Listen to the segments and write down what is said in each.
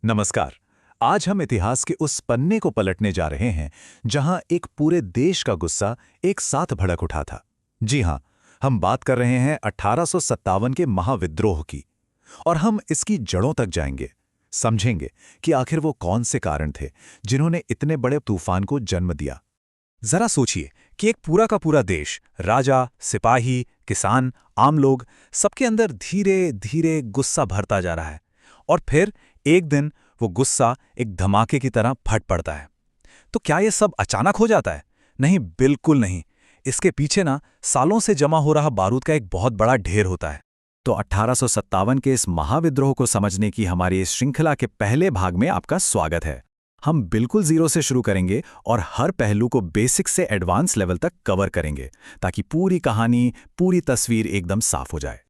नमस्कार। आज हम इतिहास के उस पन्ने को पलटने जा रहे हैं जहां एक पूरे देश का गुस्सा एक साथ भड़क उठा था। जी हां, हम बात कर रहे हैं 1857 के महाविद्रोह की। और हम इसकी जड़ों तक जाएंगे, समझेंगे कि आखिर वो कौन से कारण थे जिन्होंने इतने बड़े तूफान को जन्म दिया। जरा सोचिए कि एक पूरा का पूरा देश, राजा, सिपाही, किसान, आम लोग, सबके अंदर धीरे धीरे गुस्सा भरता जा रहा है। और फिर एक दिन वो गुस्सा एक धमाके की तरह फट पड़ता है। तो क्या ये सब अचानक हो जाता है? नहीं, बिल्कुल नहीं। इसके पीछे ना सालों से जमा हो रहा बारूद का एक बहुत बड़ा ढेर होता है। तो 1857 के इस महाविद्रोह को समझने की हमारी इस श्रृंखला के पहले भाग में आपका स्वागत है। हम बिल्कुल जीरो से शुरू करेंगे और हर पहलू को बेसिक से एडवांस लेवल तक कवर करेंगे ताकि पूरी कहानी, पूरी तस्वीर एकदम साफ हो जाए।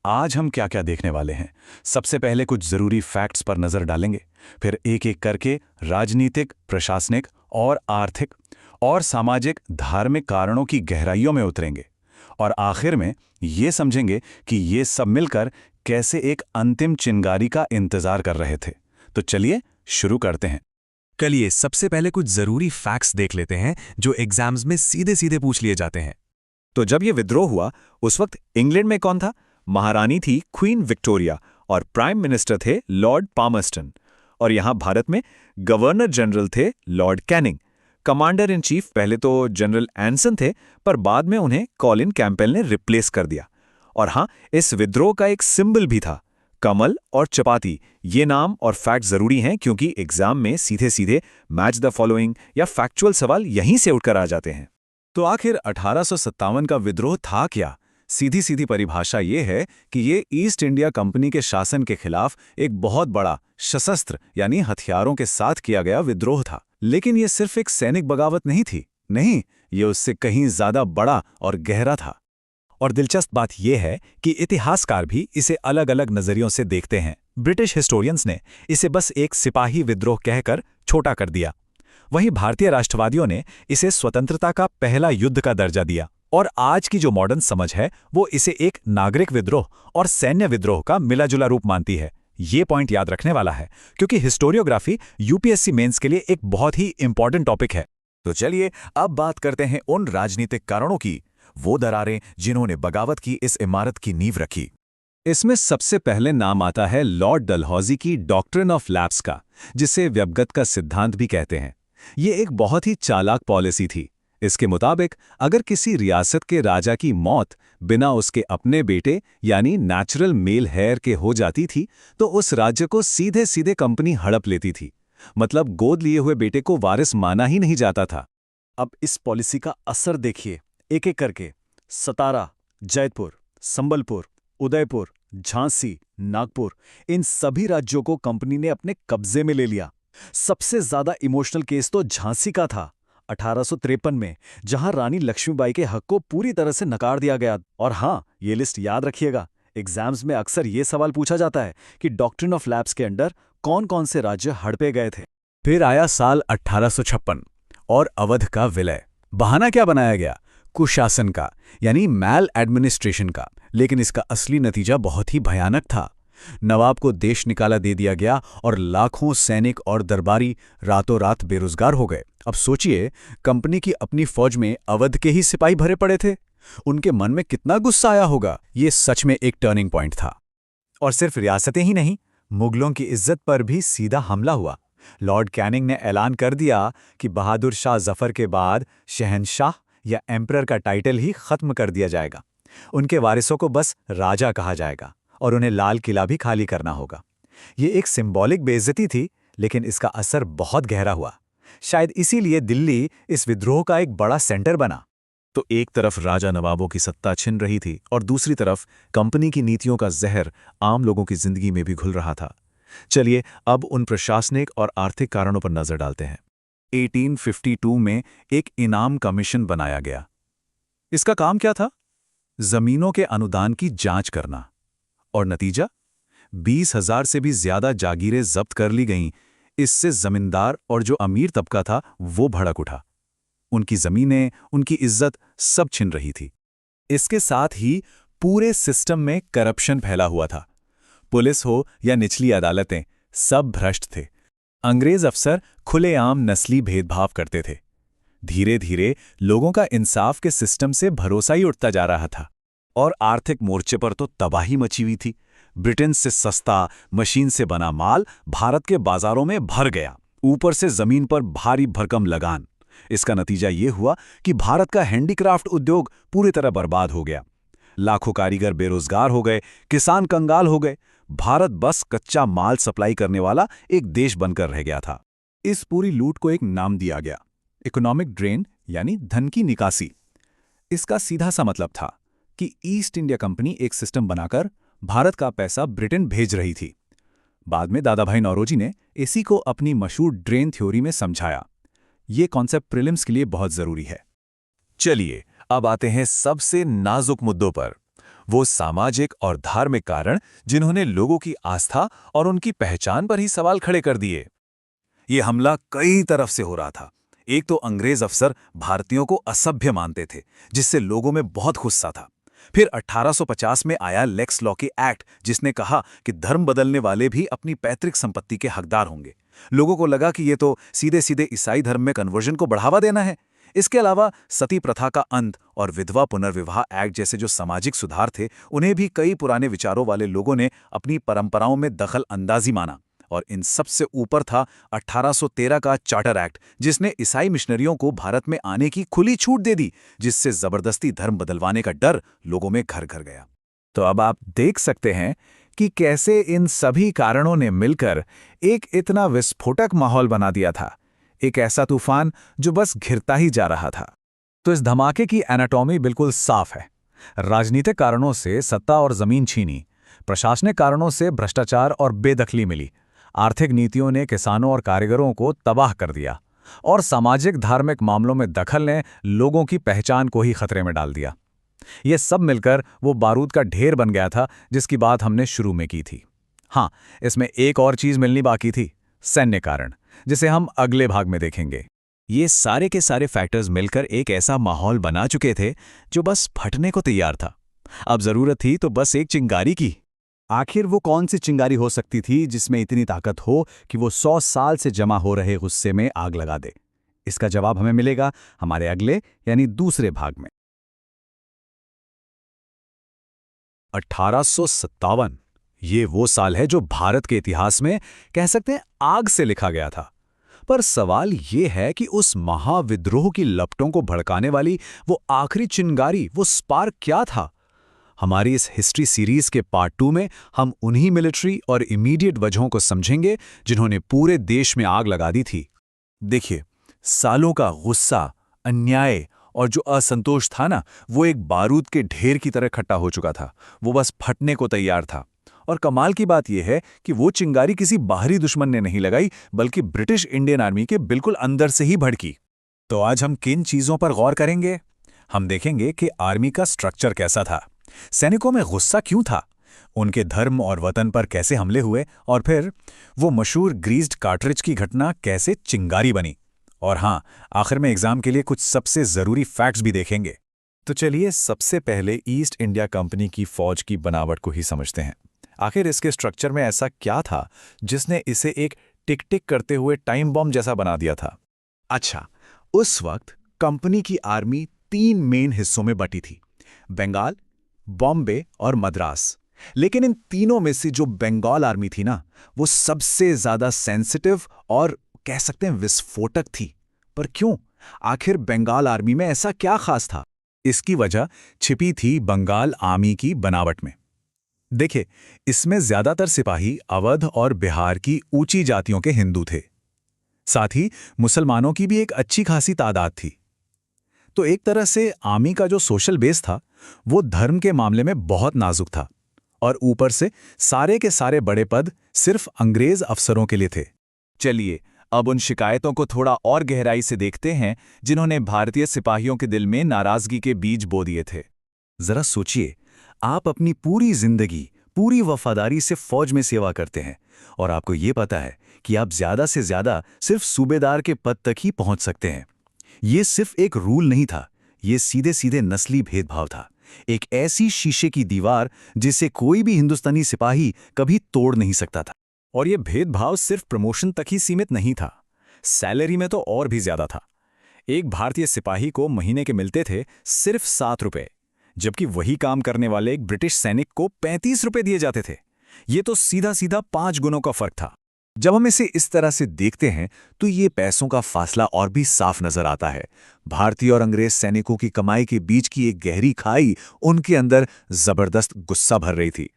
आज हम क्या क्या देखने वाले हैं? सबसे पहले कुछ जरूरी फैक्ट्स पर नजर डालेंगे, फिर एक एक करके राजनीतिक, प्रशासनिक और आर्थिक और सामाजिक, धार्मिक कारणों की गहराइयों में उतरेंगे और आखिर में ये समझेंगे कि ये सब मिलकर कैसे एक अंतिम चिंगारी का इंतजार कर रहे थे। तो चलिए शुरू करते हैं। चलिए सबसे पहले कुछ जरूरी फैक्ट्स देख लेते हैं जो एग्जाम्स में सीधे सीधे पूछ लिए जाते हैं। तो जब ये विद्रोह हुआ उस वक्त इंग्लैंड में कौन था? महारानी थी क्वीन विक्टोरिया और प्राइम मिनिस्टर थे लॉर्ड पामर्स्टन। और यहां भारत में गवर्नर जनरल थे Lord Canning. Commander in chief पहले तो जनरल एंसन थे, पर बाद में उन्हें कॉलिन कैंपबेल ने रिप्लेस कर दिया। और हां, इस विद्रोह का एक सिंबल भी था, कमल और चपाती। ये नाम और फैक्ट जरूरी हैं क्योंकि एग्जाम में सीधे सीधे मैच द फॉलोइंग या फैक्चुअल सवाल यहीं से उठकर आ जाते हैं। तो आखिर 1857 का विद्रोह था क्या? सीधी सीधी परिभाषा ये है कि ये ईस्ट इंडिया कंपनी के शासन के खिलाफ एक बहुत बड़ा सशस्त्र यानी हथियारों के साथ किया गया विद्रोह था। लेकिन ये सिर्फ एक सैनिक बगावत नहीं थी। नहीं, ये उससे कहीं ज्यादा बड़ा और गहरा था। और दिलचस्प बात यह है कि इतिहासकार भी इसे अलग अलग नजरियों से देखते हैं। ब्रिटिश हिस्टोरियंस ने इसे बस एक सिपाही विद्रोह कहकर छोटा कर दिया। वहीं भारतीय राष्ट्रवादियों ने इसे स्वतंत्रता का पहला युद्ध का दर्जा दिया। और आज की जो मॉडर्न समझ है वो इसे एक नागरिक विद्रोह और सैन्य विद्रोह का मिलाजुला रूप मानती है। ये पॉइंट याद रखने वाला है क्योंकि हिस्टोरियोग्राफी यूपीएससी मेंस के लिए एक बहुत ही इंपॉर्टेंट टॉपिक है। तो चलिए अब बात करते हैं उन राजनीतिक कारणों की, वो दरारें जिन्होंने बगावत की इस इमारत की नींव रखी। इसमें सबसे पहले नाम आता है लॉर्ड डलहौजी की डॉक्ट्रिन ऑफ लैप्स का, जिसे व्यवगत का सिद्धांत भी कहते हैं। ये एक बहुत ही चालाक पॉलिसी थी। इसके मुताबिक अगर किसी रियासत के राजा की मौत बिना उसके अपने बेटे यानी नेचुरल मेल हेयर के हो जाती थी तो उस राज्य को सीधे सीधे कंपनी हड़प लेती थी। मतलब गोद लिए हुए बेटे को वारिस माना ही नहीं जाता था। अब इस पॉलिसी का असर देखिए, एक एक करके सतारा, जयपुर, संबलपुर, उदयपुर, झांसी, नागपुर, इन सभी राज्यों को कंपनी ने अपने कब्जे में ले लिया। सबसे ज्यादा इमोशनल केस तो झांसी का था 1853 में, जहां रानी लक्ष्मीबाई के हक को पूरी तरह से नकार दिया गया। और हां, ये लिस्ट याद रखिएगा, एग्जाम्स में अक्सर ये सवाल पूछा जाता है कि डॉक्ट्रिन ऑफ लैप्स के अंडर कौन कौन से राज्य हड़पे गए थे। फिर आया साल 1856 और अवध का विलय। बहाना क्या बनाया गया? कुशासन का, यानी मैल एडमिनिस्ट्रेशन का। लेकिन इसका असली नतीजा बहुत ही भयानक था। नवाब को देश निकाला दे दिया गया और लाखों सैनिक और दरबारी रातों रात बेरोजगार हो गए। अब सोचिए, कंपनी की अपनी फौज में अवध के ही सिपाही भरे पड़े थे। उनके मन में कितना गुस्सा आया होगा। ये सच में एक टर्निंग पॉइंट था। और सिर्फ रियासतें ही नहीं, मुगलों की इज्जत पर भी सीधा हमला हुआ। लॉर्ड कैनिंग ने ऐलान कर दिया कि बहादुर शाह जफर के बाद शहंशाह या एम्परर का टाइटल ही खत्म कर दिया जाएगा। उनके वारिसों को बस राजा कहा जाएगा और उन्हें लाल किला भी खाली करना होगा। ये एक सिंबॉलिक बेइज्जती थी, लेकिन इसका असर बहुत गहरा हुआ। शायद इसीलिए दिल्ली इस विद्रोह का एक बड़ा सेंटर बना। तो एक तरफ राजा नवाबों की सत्ता छिन रही थी और दूसरी तरफ कंपनी की नीतियों का जहर आम लोगों की जिंदगी में भी घुल रहा था। चलिए अब उन प्रशासनिक और आर्थिक कारणों पर नजर डालते हैं। 1852 में एक इनाम कमीशन बनाया गया। इसका काम क्या था? जमीनों के अनुदान की जांच करना। और नतीजा? 20,000 से भी ज्यादा जागीरें जब्त कर ली गईं। इससे जमींदार और जो अमीर तबका था वो भड़क उठा। उनकी जमीनें, उनकी इज्जत सब छिन रही थी। इसके साथ ही पूरे सिस्टम में करप्शन फैला हुआ था। पुलिस हो या निचली अदालतें, सब भ्रष्ट थे। अंग्रेज अफसर खुलेआम नस्ली भेदभाव करते थे। धीरे धीरे लोगों का इंसाफ के सिस्टम से भरोसा ही उठता जा रहा था। और आर्थिक मोर्चे पर तो तबाही मची हुई थी। ब्रिटेन से सस्ता मशीन से बना माल भारत के बाजारों में भर गया, ऊपर से जमीन पर भारी भरकम लगान। इसका नतीजा ये हुआ कि भारत का हैंडीक्राफ्ट उद्योग पूरी तरह बर्बाद हो गया। लाखों कारीगर बेरोजगार हो गए, किसान कंगाल हो गए। भारत बस कच्चा माल सप्लाई करने वाला एक देश बनकर रह गया था। इस पूरी लूट को एक नाम दिया गया, इकोनॉमिक ड्रेन, यानी धन की निकासी। इसका सीधा सा मतलब था कि ईस्ट इंडिया कंपनी एक सिस्टम बनाकर भारत का पैसा ब्रिटेन भेज रही थी। बाद में दादाभाई नौरोजी ने इसी को अपनी मशहूर ड्रेन थ्योरी में समझाया। ये कॉन्सेप्ट प्रीलिम्स के लिए बहुत जरूरी है। चलिए अब आते हैं सबसे नाजुक मुद्दों पर, वो सामाजिक और धार्मिक कारण जिन्होंने लोगों की आस्था और उनकी पहचान पर ही सवाल खड़े कर दिए। ये हमला कई तरफ से हो रहा था। एक तो अंग्रेज अफसर भारतीयों को असभ्य मानते थे, जिससे लोगों में बहुत गुस्सा था। फिर 1850 में आया लेक्स लॉ के एक्ट, जिसने कहा कि धर्म बदलने वाले भी अपनी पैतृक संपत्ति के हकदार होंगे। लोगों को लगा कि ये तो सीधे सीधे ईसाई धर्म में कन्वर्जन को बढ़ावा देना है। इसके अलावा सती प्रथा का अंत और विधवा पुनर्विवाह एक्ट जैसे जो सामाजिक सुधार थे, उन्हें भी कई पुराने विचारों वाले लोगों ने अपनी परंपराओं में दखल अंदाजी माना। और इन सबसे ऊपर था 1813 का चार्टर एक्ट, जिसने ईसाई मिशनरियों को भारत में आने की खुली छूट दे दी, जिससे जबरदस्ती धर्म बदलवाने का डर लोगों में घर घर गया। तो अब आप देख सकते हैं कि कैसे इन सभी कारणों ने मिलकर एक इतना विस्फोटक माहौल बना दिया था, एक ऐसा तूफान जो बस घिरता ही जा रहा था। तो इस धमाके की एनाटॉमी बिल्कुल साफ है। राजनीतिक कारणों से सत्ता और जमीन छीनी, प्रशासनिक कारणों से भ्रष्टाचार और बेदखली मिली, आर्थिक नीतियों ने किसानों और कारीगरों को तबाह कर दिया, और सामाजिक धार्मिक मामलों में दखल ने लोगों की पहचान को ही खतरे में डाल दिया। ये सब मिलकर वो बारूद का ढेर बन गया था जिसकी बात हमने शुरू में की थी। हाँ, इसमें एक और चीज मिलनी बाकी थी, सैन्य कारण, जिसे हम अगले भाग में देखेंगे। ये सारे के सारे फैक्टर्स मिलकर एक ऐसा माहौल बना चुके थे जो बस फटने को तैयार था। अब जरूरत थी तो बस एक चिंगारी की। आखिर वो कौन सी चिंगारी हो सकती थी जिसमें इतनी ताकत हो कि वो 100 साल से जमा हो रहे गुस्से में आग लगा दे? इसका जवाब हमें मिलेगा हमारे अगले यानी दूसरे भाग में। 1857 ये वो साल है जो भारत के इतिहास में कह सकते हैं आग से लिखा गया था। पर सवाल ये है कि उस महाविद्रोह की लपटों को भड़काने वाली वो आखिरी चिंगारी, वो स्पार्क क्या था? हमारी इस हिस्ट्री सीरीज के पार्ट 2 में हम उन्हीं मिलिट्री और इमीडिएट वजहों को समझेंगे जिन्होंने पूरे देश में आग लगा दी थी। देखिए, सालों का गुस्सा, अन्याय और जो असंतोष था ना, वो एक बारूद के ढेर की तरह इकट्ठा हो चुका था। वो बस फटने को तैयार था। और कमाल की बात यह है कि वो चिंगारी किसी बाहरी दुश्मन ने नहीं लगाई, बल्कि ब्रिटिश इंडियन आर्मी के बिल्कुल अंदर से ही भड़की। तो आज हम किन चीजों पर गौर करेंगे? हम देखेंगे कि आर्मी का स्ट्रक्चर कैसा था, सैनिकों में गुस्सा क्यों था, उनके धर्म और वतन पर कैसे हमले हुए, और फिर वो मशहूर ग्रीस्ड कार्ट्रिज की घटना कैसे चिंगारी बनी। और हाँ, आखिर में एग्जाम के लिए कुछ सबसे जरूरी फैक्ट्स भी देखेंगे। तो चलिए सबसे पहले ईस्ट इंडिया कंपनी की फौज की बनावट को ही समझते हैं। आखिर इसके स्ट्रक्चर में ऐसा क्या था जिसने इसे एक टिक टिक करते हुए टाइम बॉम्ब जैसा बना दिया था? अच्छा, उस वक्त कंपनी की आर्मी 3 मेन हिस्सों में बटी थी, बंगाल, बॉम्बे और मद्रास। लेकिन इन तीनों में से जो बंगाल आर्मी थी ना, वो सबसे ज्यादा सेंसिटिव और कह सकते हैं विस्फोटक थी। पर क्यों? आखिर बंगाल आर्मी में ऐसा क्या खास था? इसकी वजह छिपी थी बंगाल आर्मी की बनावट में। देखिए, इसमें ज्यादातर सिपाही अवध और बिहार की ऊंची जातियों के हिंदू थे। साथ ही मुसलमानों की भी एक अच्छी खासी तादाद थी। तो एक तरह से आर्मी का जो सोशल बेस था वो धर्म के मामले में बहुत नाजुक था, और ऊपर से सारे के सारे बड़े पद सिर्फ अंग्रेज अफसरों के लिए थे। चलिए अब उन शिकायतों को थोड़ा और गहराई से देखते हैं जिन्होंने भारतीय सिपाहियों के दिल में नाराजगी के बीज बो दिए थे। जरा सोचिए, आप अपनी पूरी जिंदगी पूरी वफादारी से फौज में सेवा करते हैं और आपको ये पता है कि आप ज्यादा से ज्यादा सिर्फ सूबेदार के पद तक ही पहुंच सकते हैं। ये सिर्फ एक रूल नहीं था, ये सीधे सीधे नस्ली भेदभाव था। एक ऐसी शीशे की दीवार जिसे कोई भी हिंदुस्तानी सिपाही कभी तोड़ नहीं सकता था। और ये भेदभाव सिर्फ प्रमोशन तक ही सीमित नहीं था, सैलरी में तो और भी ज्यादा था। एक भारतीय सिपाही को महीने के मिलते थे सिर्फ 7 रुपए, जबकि वही काम करने वाले एक ब्रिटिश सैनिक को 35 रुपए दिए जाते थे। ये तो सीधा सीधा 5 गुणों का फर्क था। जब हम इसे इस तरह से देखते हैं तो ये पैसों का फासला और भी साफ नजर आता है। भारतीय और अंग्रेज सैनिकों की कमाई के बीच की एक गहरी खाई उनके अंदर जबरदस्त गुस्सा भर रही थी।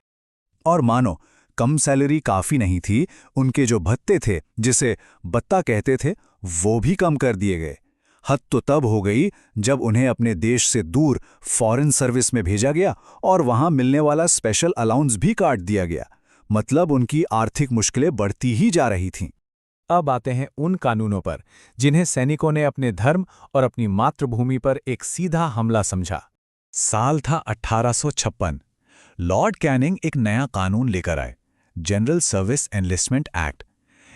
और मानो कम सैलरी काफी नहीं थी, उनके जो भत्ते थे, जिसे बत्ता कहते थे, वो भी कम कर दिए गए। हद तो तब हो गई जब उन्हें अपने देश से दूर फॉरेन सर्विस में भेजा गया और वहां मिलने वाला स्पेशल अलाउंस भी काट दिया गया। मतलब उनकी आर्थिक मुश्किलें बढ़ती ही जा रही थीं। अब आते हैं उन कानूनों पर जिन्हें सैनिकों ने अपने धर्म और अपनी मातृभूमि पर एक सीधा हमला समझा। साल था 1856। लॉर्ड कैनिंग एक नया कानून लेकर आए, जनरल सर्विस एनलिस्टमेंट एक्ट।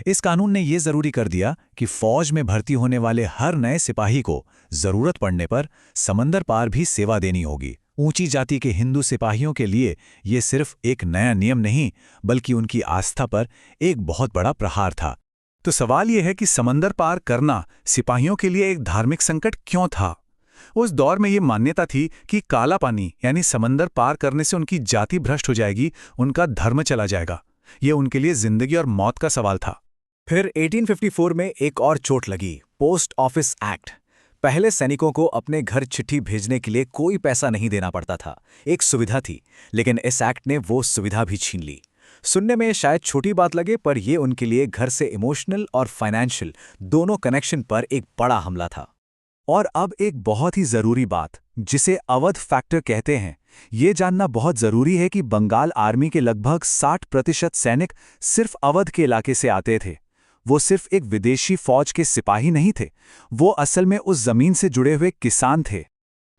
इस कानून ने यह जरूरी कर दिया कि फौज में भर्ती होने वाले हर नए सिपाही को जरूरत पड़ने पर समंदर पार भी सेवा देनी होगी। ऊंची जाति के हिंदू सिपाहियों के लिए यह सिर्फ एक नया नियम नहीं, बल्कि उनकी आस्था पर एक बहुत बड़ा प्रहार था। तो सवाल यह है कि समंदर पार करना सिपाहियों के लिए एक धार्मिक संकट क्यों था? उस दौर में ये मान्यता थी कि काला पानी यानी समंदर पार करने से उनकी जाति भ्रष्ट हो जाएगी, उनका धर्म चला जाएगा। ये उनके लिए जिंदगी और मौत का सवाल था। फिर 1854 में एक और चोट लगी, पोस्ट ऑफिस एक्ट। पहले सैनिकों को अपने घर चिट्ठी भेजने के लिए कोई पैसा नहीं देना पड़ता था, एक सुविधा थी, लेकिन इस एक्ट ने वो सुविधा भी छीन ली। सुनने में शायद छोटी बात लगे, पर यह उनके लिए घर से इमोशनल और फाइनेंशियल दोनों कनेक्शन पर एक बड़ा हमला था। और अब एक बहुत ही जरूरी बात, जिसे अवध फैक्टर कहते हैं, ये जानना बहुत जरूरी है कि बंगाल आर्मी के लगभग 60% सैनिक सिर्फ अवध के इलाके से आते थे। वो सिर्फ एक विदेशी फौज के सिपाही नहीं थे, वो असल में उस जमीन से जुड़े हुए किसान थे।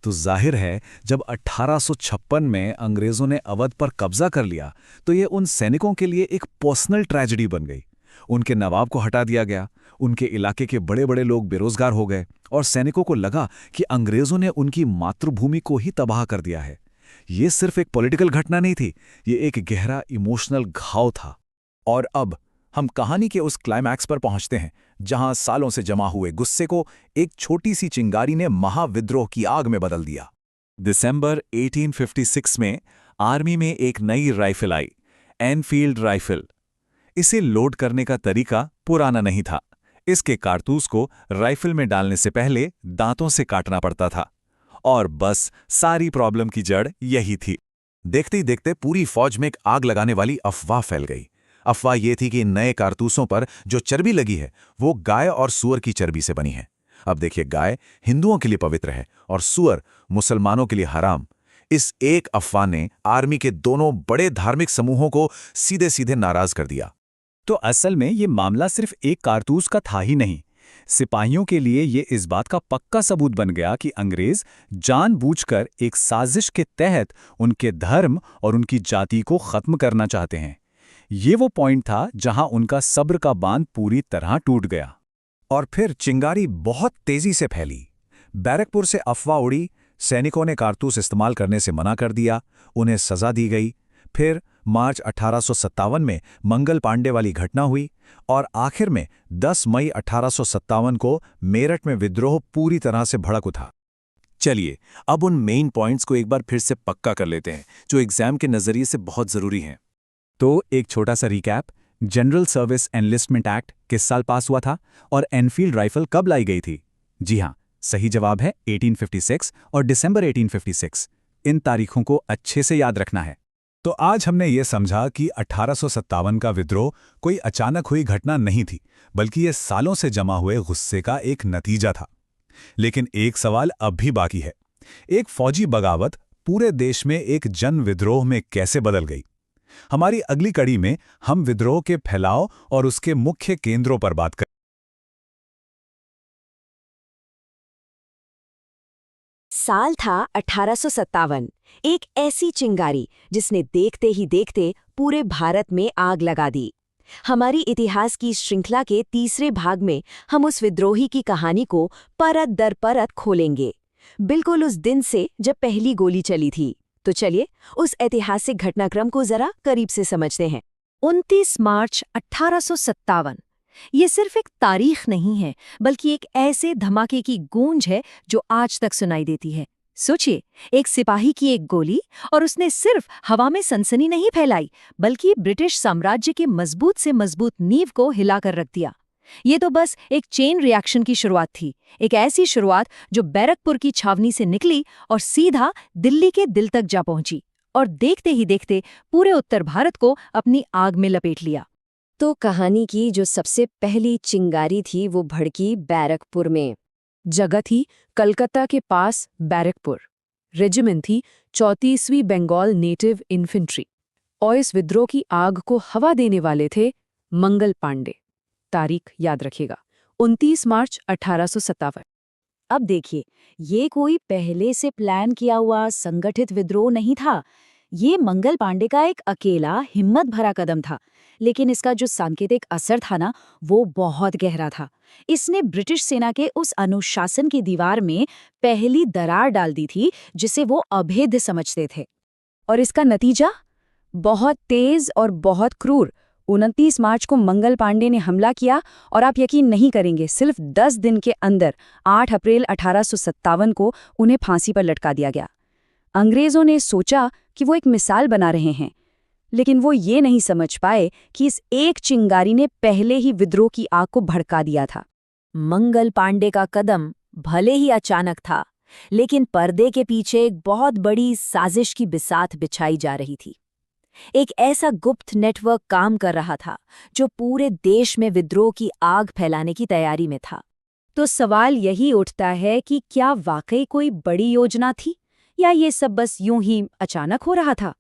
तो जाहिर है जब 1856 में अंग्रेजों ने अवध पर कब्जा कर लिया तो ये उन सैनिकों के लिए एक पर्सनल ट्रेजेडी बन गई। उनके नवाब को हटा दिया गया, उनके इलाके के बड़े बड़े लोग बेरोजगार हो गए और सैनिकों को लगा कि अंग्रेजों ने उनकी मातृभूमि को ही तबाह कर दिया है। ये सिर्फ एक पॉलिटिकल घटना नहीं थी, ये एक गहरा इमोशनल घाव था। और अब हम कहानी के उस क्लाइमैक्स पर पहुंचते हैं जहां सालों से जमा हुए गुस्से को एक छोटी सी चिंगारी ने महाविद्रोह की आग में बदल दिया। दिसंबर 1856 में आर्मी में एक नई राइफल आई, एनफील्ड राइफल। इसे लोड करने का तरीका पुराना नहीं था। इसके कारतूस को राइफल में डालने से पहले दांतों से काटना पड़ता था। और बस सारी प्रॉब्लम की जड़ यही थी। देखते ही देखते पूरी फौज में एक आग लगाने वाली अफवाह फैल गई। अफवाह यह थी कि नए कारतूसों पर जो चर्बी लगी है वो गाय और सूअर की चर्बी से बनी है। अब देखिए, गाय हिंदुओं के लिए पवित्र है और सूअर मुसलमानों के लिए हराम। इस एक अफवाह ने आर्मी के दोनों बड़े धार्मिक समूहों को सीधे सीधे नाराज कर दिया। तो असल में ये मामला सिर्फ एक कारतूस का था ही नहीं। सिपाहियों के लिए ये इस बात का पक्का सबूत बन गया कि अंग्रेज जानबूझकर एक साजिश के तहत उनके धर्म और उनकी जाति को खत्म करना चाहते हैं। ये वो पॉइंट था जहां उनका सब्र का बांध पूरी तरह टूट गया। और फिर चिंगारी बहुत तेजी से फैली। बैरकपुर से अफवाह उड़ी, सैनिकों ने कारतूस इस्तेमाल करने से मना कर दिया, उन्हें सजा दी गई। फिर मार्च 1857 में मंगल पांडे वाली घटना हुई और आखिर में 10 मई 1857 को मेरठ में विद्रोह पूरी तरह से भड़क उठा। चलिए अब उन मेन पॉइंट्स को एक बार फिर से पक्का कर लेते हैं जो एग्जाम के नजरिए से बहुत जरूरी हैं। तो एक छोटा सा recap, general service enlistment act किस साल पास हुआ था और एनफील्ड राइफल कब लाई गई थी? जी हाँ, सही जवाब है 1856 और दिसंबर 1856। इन तारीखों को अच्छे से याद रखना है। तो आज हमने ये समझा कि 1857 का विद्रोह कोई अचानक हुई घटना नहीं थी, बल्कि ये सालों से जमा हुए गुस्से का एक नतीजा था। लेकिन एक सवाल अब भी बाकी है, एक फौजी बगावत पूरे देश में एक जन विद्रोह में कैसे बदल गई? हमारी अगली कड़ी में हम विद्रोह के फैलाव और उसके मुख्य केंद्रों पर बात करें। साल था 1857। एक ऐसी चिंगारी जिसने देखते ही देखते पूरे भारत में आग लगा दी। हमारी इतिहास की श्रृंखला के तीसरे भाग में हम उस विद्रोही की कहानी को परत दर परत खोलेंगे, बिल्कुल उस दिन से जब पहली गोली चली थी। तो चलिए उस ऐतिहासिक घटनाक्रम को जरा करीब से समझते हैं। 29 मार्च 1857। ये सिर्फ एक तारीख नहीं है, बल्कि एक ऐसे धमाके की गूंज है जो आज तक सुनाई देती है। सोचिए, एक सिपाही की एक गोली और उसने सिर्फ हवा में सनसनी नहीं फैलाई, बल्कि ब्रिटिश साम्राज्य के मजबूत से मजबूत नींव को हिलाकर रख दिया। ये तो बस एक चेन रिएक्शन की शुरुआत थी, एक ऐसी शुरुआत जो बैरकपुर की छावनी से निकली और सीधा दिल्ली के दिल तक जा पहुंची और देखते ही देखते पूरे उत्तर भारत को अपनी आग में लपेट लिया। तो कहानी की जो सबसे पहली चिंगारी थी वो भड़की बैरकपुर में। जगह थी कलकत्ता के पास बैरकपुर। रेजिमेंट थी 34वीं बंगाल नेटिव इन्फेंट्री और इस विद्रोह की आग को हवा देने वाले थे मंगल पांडे। तारीख याद रखिएगा, 29 मार्च 1857। अब देखिए, ये कोई पहले से प्लान किया हुआ संगठित विद्रोह नहीं था। ये मंगल पांडे का एक अकेला हिम्मत भरा कदम था, लेकिन इसका जो सांकेतिक असर था ना, वो बहुत गहरा था। इसने ब्रिटिश सेना के उस अनुशासन की दीवार में पहली दरार डाल दी थी जिसे वो अभेद्य समझते थे। और इसका नतीजा बहुत तेज और बहुत क्रूर। 29 मार्च को मंगल पांडे ने हमला किया और आप यकीन नहीं करेंगे, सिर्फ 10 दिन के अंदर 8 अप्रैल 1857 को उन्हें फांसी पर लटका दिया गया। अंग्रेजों ने सोचा कि वो एक मिसाल बना रहे हैं, लेकिन वो ये नहीं समझ पाए कि इस एक चिंगारी ने पहले ही विद्रोह की आग को भड़का दिया था। मंगल पांडे का कदम भले ही अचानक था, लेकिन पर्दे के पीछे एक बहुत बड़ी साजिश की बिसात बिछाई जा रही थी। एक ऐसा गुप्त नेटवर्क काम कर रहा था जो पूरे देश में विद्रोह की आग फैलाने की तैयारी में था। तो सवाल यही उठता है कि क्या वाकई कोई बड़ी योजना थी या ये सब बस यूं ही अचानक हो रहा था?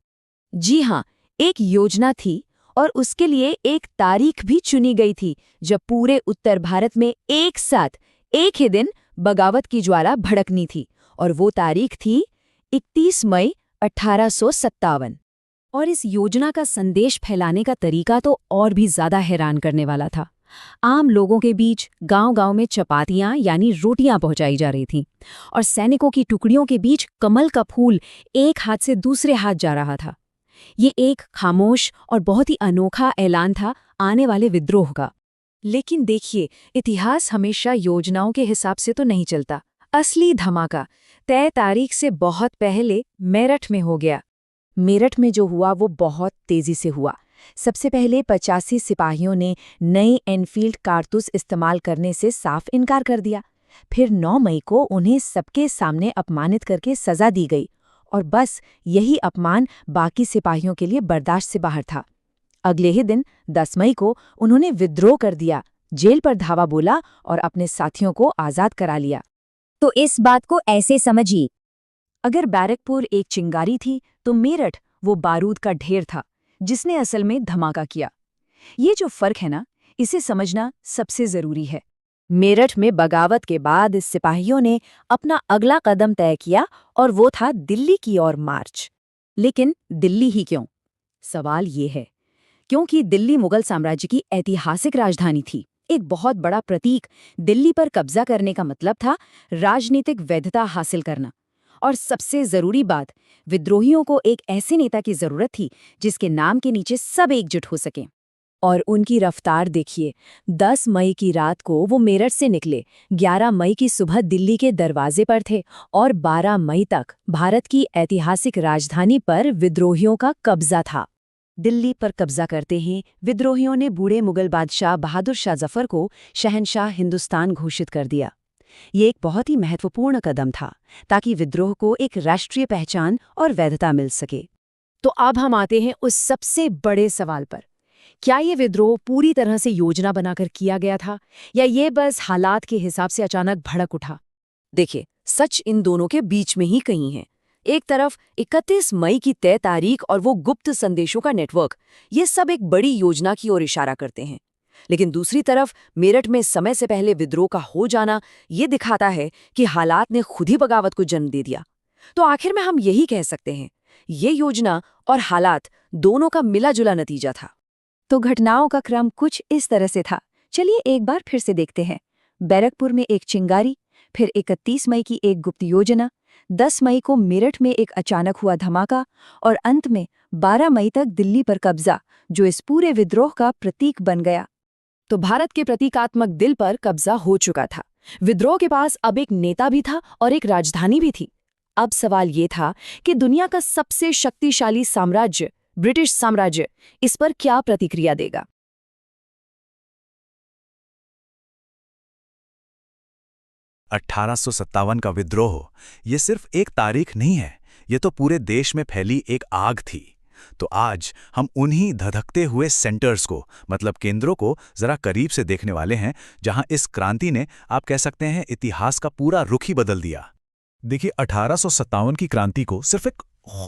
जी हाँ, एक योजना थी और उसके लिए एक तारीख भी चुनी गई थी जब पूरे उत्तर भारत में एक साथ एक ही दिन बगावत की ज्वाला भड़कनी थी, और वो तारीख थी 31 मई 1857। और इस योजना का संदेश फैलाने का तरीका तो और भी ज्यादा हैरान करने वाला था। आम लोगों के बीच गांव-गांव में चपातियां यानी रोटियां पहुंचाई जा रही थीं और सैनिकों की टुकड़ियों के बीच कमल का फूल एक हाथ से दूसरे हाथ जा रहा था। ये एक खामोश और बहुत ही अनोखा ऐलान था आने वाले विद्रोह का। लेकिन देखिए, इतिहास हमेशा योजनाओं के हिसाब से तो नहीं चलता। असली धमाका तय तारीख से बहुत पहले मेरठ में हो गया। मेरठ में जो हुआ वो बहुत तेजी से हुआ। सबसे पहले 85 सिपाहियों ने नए एनफील्ड कारतूस इस्तेमाल करने से साफ इनकार कर दिया। फिर 9 मई को उन्हें सबके सामने अपमानित करके सजा दी गई, और बस यही अपमान बाकी सिपाहियों के लिए बर्दाश्त से बाहर था। अगले ही दिन 10 मई को उन्होंने विद्रोह कर दिया, जेल पर धावा बोला और अपने साथियों को आज़ाद करा लिया। तो इस बात को ऐसे समझिए, अगर बैरकपुर एक चिंगारी थी तो मेरठ वो बारूद का ढेर था जिसने असल में धमाका किया। ये जो फर्क है ना, इसे समझना सबसे जरूरी है। मेरठ में बगावत के बाद इस सिपाहियों ने अपना अगला कदम तय किया और वो था दिल्ली की ओर मार्च। लेकिन दिल्ली ही क्यों? सवाल ये है क्योंकि दिल्ली मुगल साम्राज्य की ऐतिहासिक राजधानी थी। एक बहुत बड़ा प्रतीक। दिल्ली पर कब्जा करने का मतलब था राजनीतिक वैधता हासिल करना। और सबसे जरूरी बात, विद्रोहियों को एक ऐसे नेता की जरूरत थी जिसके नाम के नीचे सब एकजुट हो सकें। और उनकी रफ्तार देखिए, 10 मई की रात को वो मेरठ से निकले, 11 मई की सुबह दिल्ली के दरवाजे पर थे और 12 मई तक भारत की ऐतिहासिक राजधानी पर विद्रोहियों का कब्जा था। दिल्ली पर कब्जा करते ही विद्रोहियों ने बूढ़े मुगल बादशाह बहादुर शाह जफर को शहंशाह हिंदुस्तान घोषित कर दिया। ये एक बहुत ही महत्वपूर्ण कदम था ताकि विद्रोह को एक राष्ट्रीय पहचान और वैधता मिल सके। तो अब हम आते हैं उस सबसे बड़े सवाल पर, क्या ये विद्रोह पूरी तरह से योजना बनाकर किया गया था या ये बस हालात के हिसाब से अचानक भड़क उठा? देखिए, सच इन दोनों के बीच में ही कहीं है। एक तरफ 31 मई की तय तारीख और वो गुप्त संदेशों का नेटवर्क, ये सब एक बड़ी योजना की ओर इशारा करते हैं। लेकिन दूसरी तरफ मेरठ में समय से पहले विद्रोह का हो जाना ये दिखाता है कि हालात ने खुद ही बगावत को जन्म दे दिया। तो आखिर में हम यही कह सकते हैं, ये योजना और हालात दोनों का मिला जुला नतीजा था। तो घटनाओं का क्रम कुछ इस तरह से था। चलिए एक बार फिर से देखते हैं। बैरकपुर में एक चिंगारी, फिर 31 मई की एक गुप्त योजना, 10 मई को मेरठ में एक अचानक हुआ धमाका और अंत में 12 मई तक दिल्ली पर कब्जा, जो इस पूरे विद्रोह का प्रतीक बन गया। तो भारत के प्रतीकात्मक दिल पर कब्जा हो चुका था। विद्रोह के पास अब एक नेता भी था और एक राजधानी भी थी। अब सवाल ये था कि दुनिया का सबसे शक्तिशाली साम्राज्य, ब्रिटिश साम्राज्य, इस पर क्या प्रतिक्रिया देगा। 1857 का विद्रोह ये सिर्फ एक तारीख नहीं है, ये तो पूरे देश में फैली एक आग थी। तो आज हम उन्हीं धधकते हुए सेंटर्स को, मतलब केंद्रों को जरा करीब से देखने वाले हैं, जहां इस क्रांति ने, आप कह सकते हैं, इतिहास का पूरा रुख ही बदल दिया। देखिए, 1857 की क्रांति को सिर्फ एक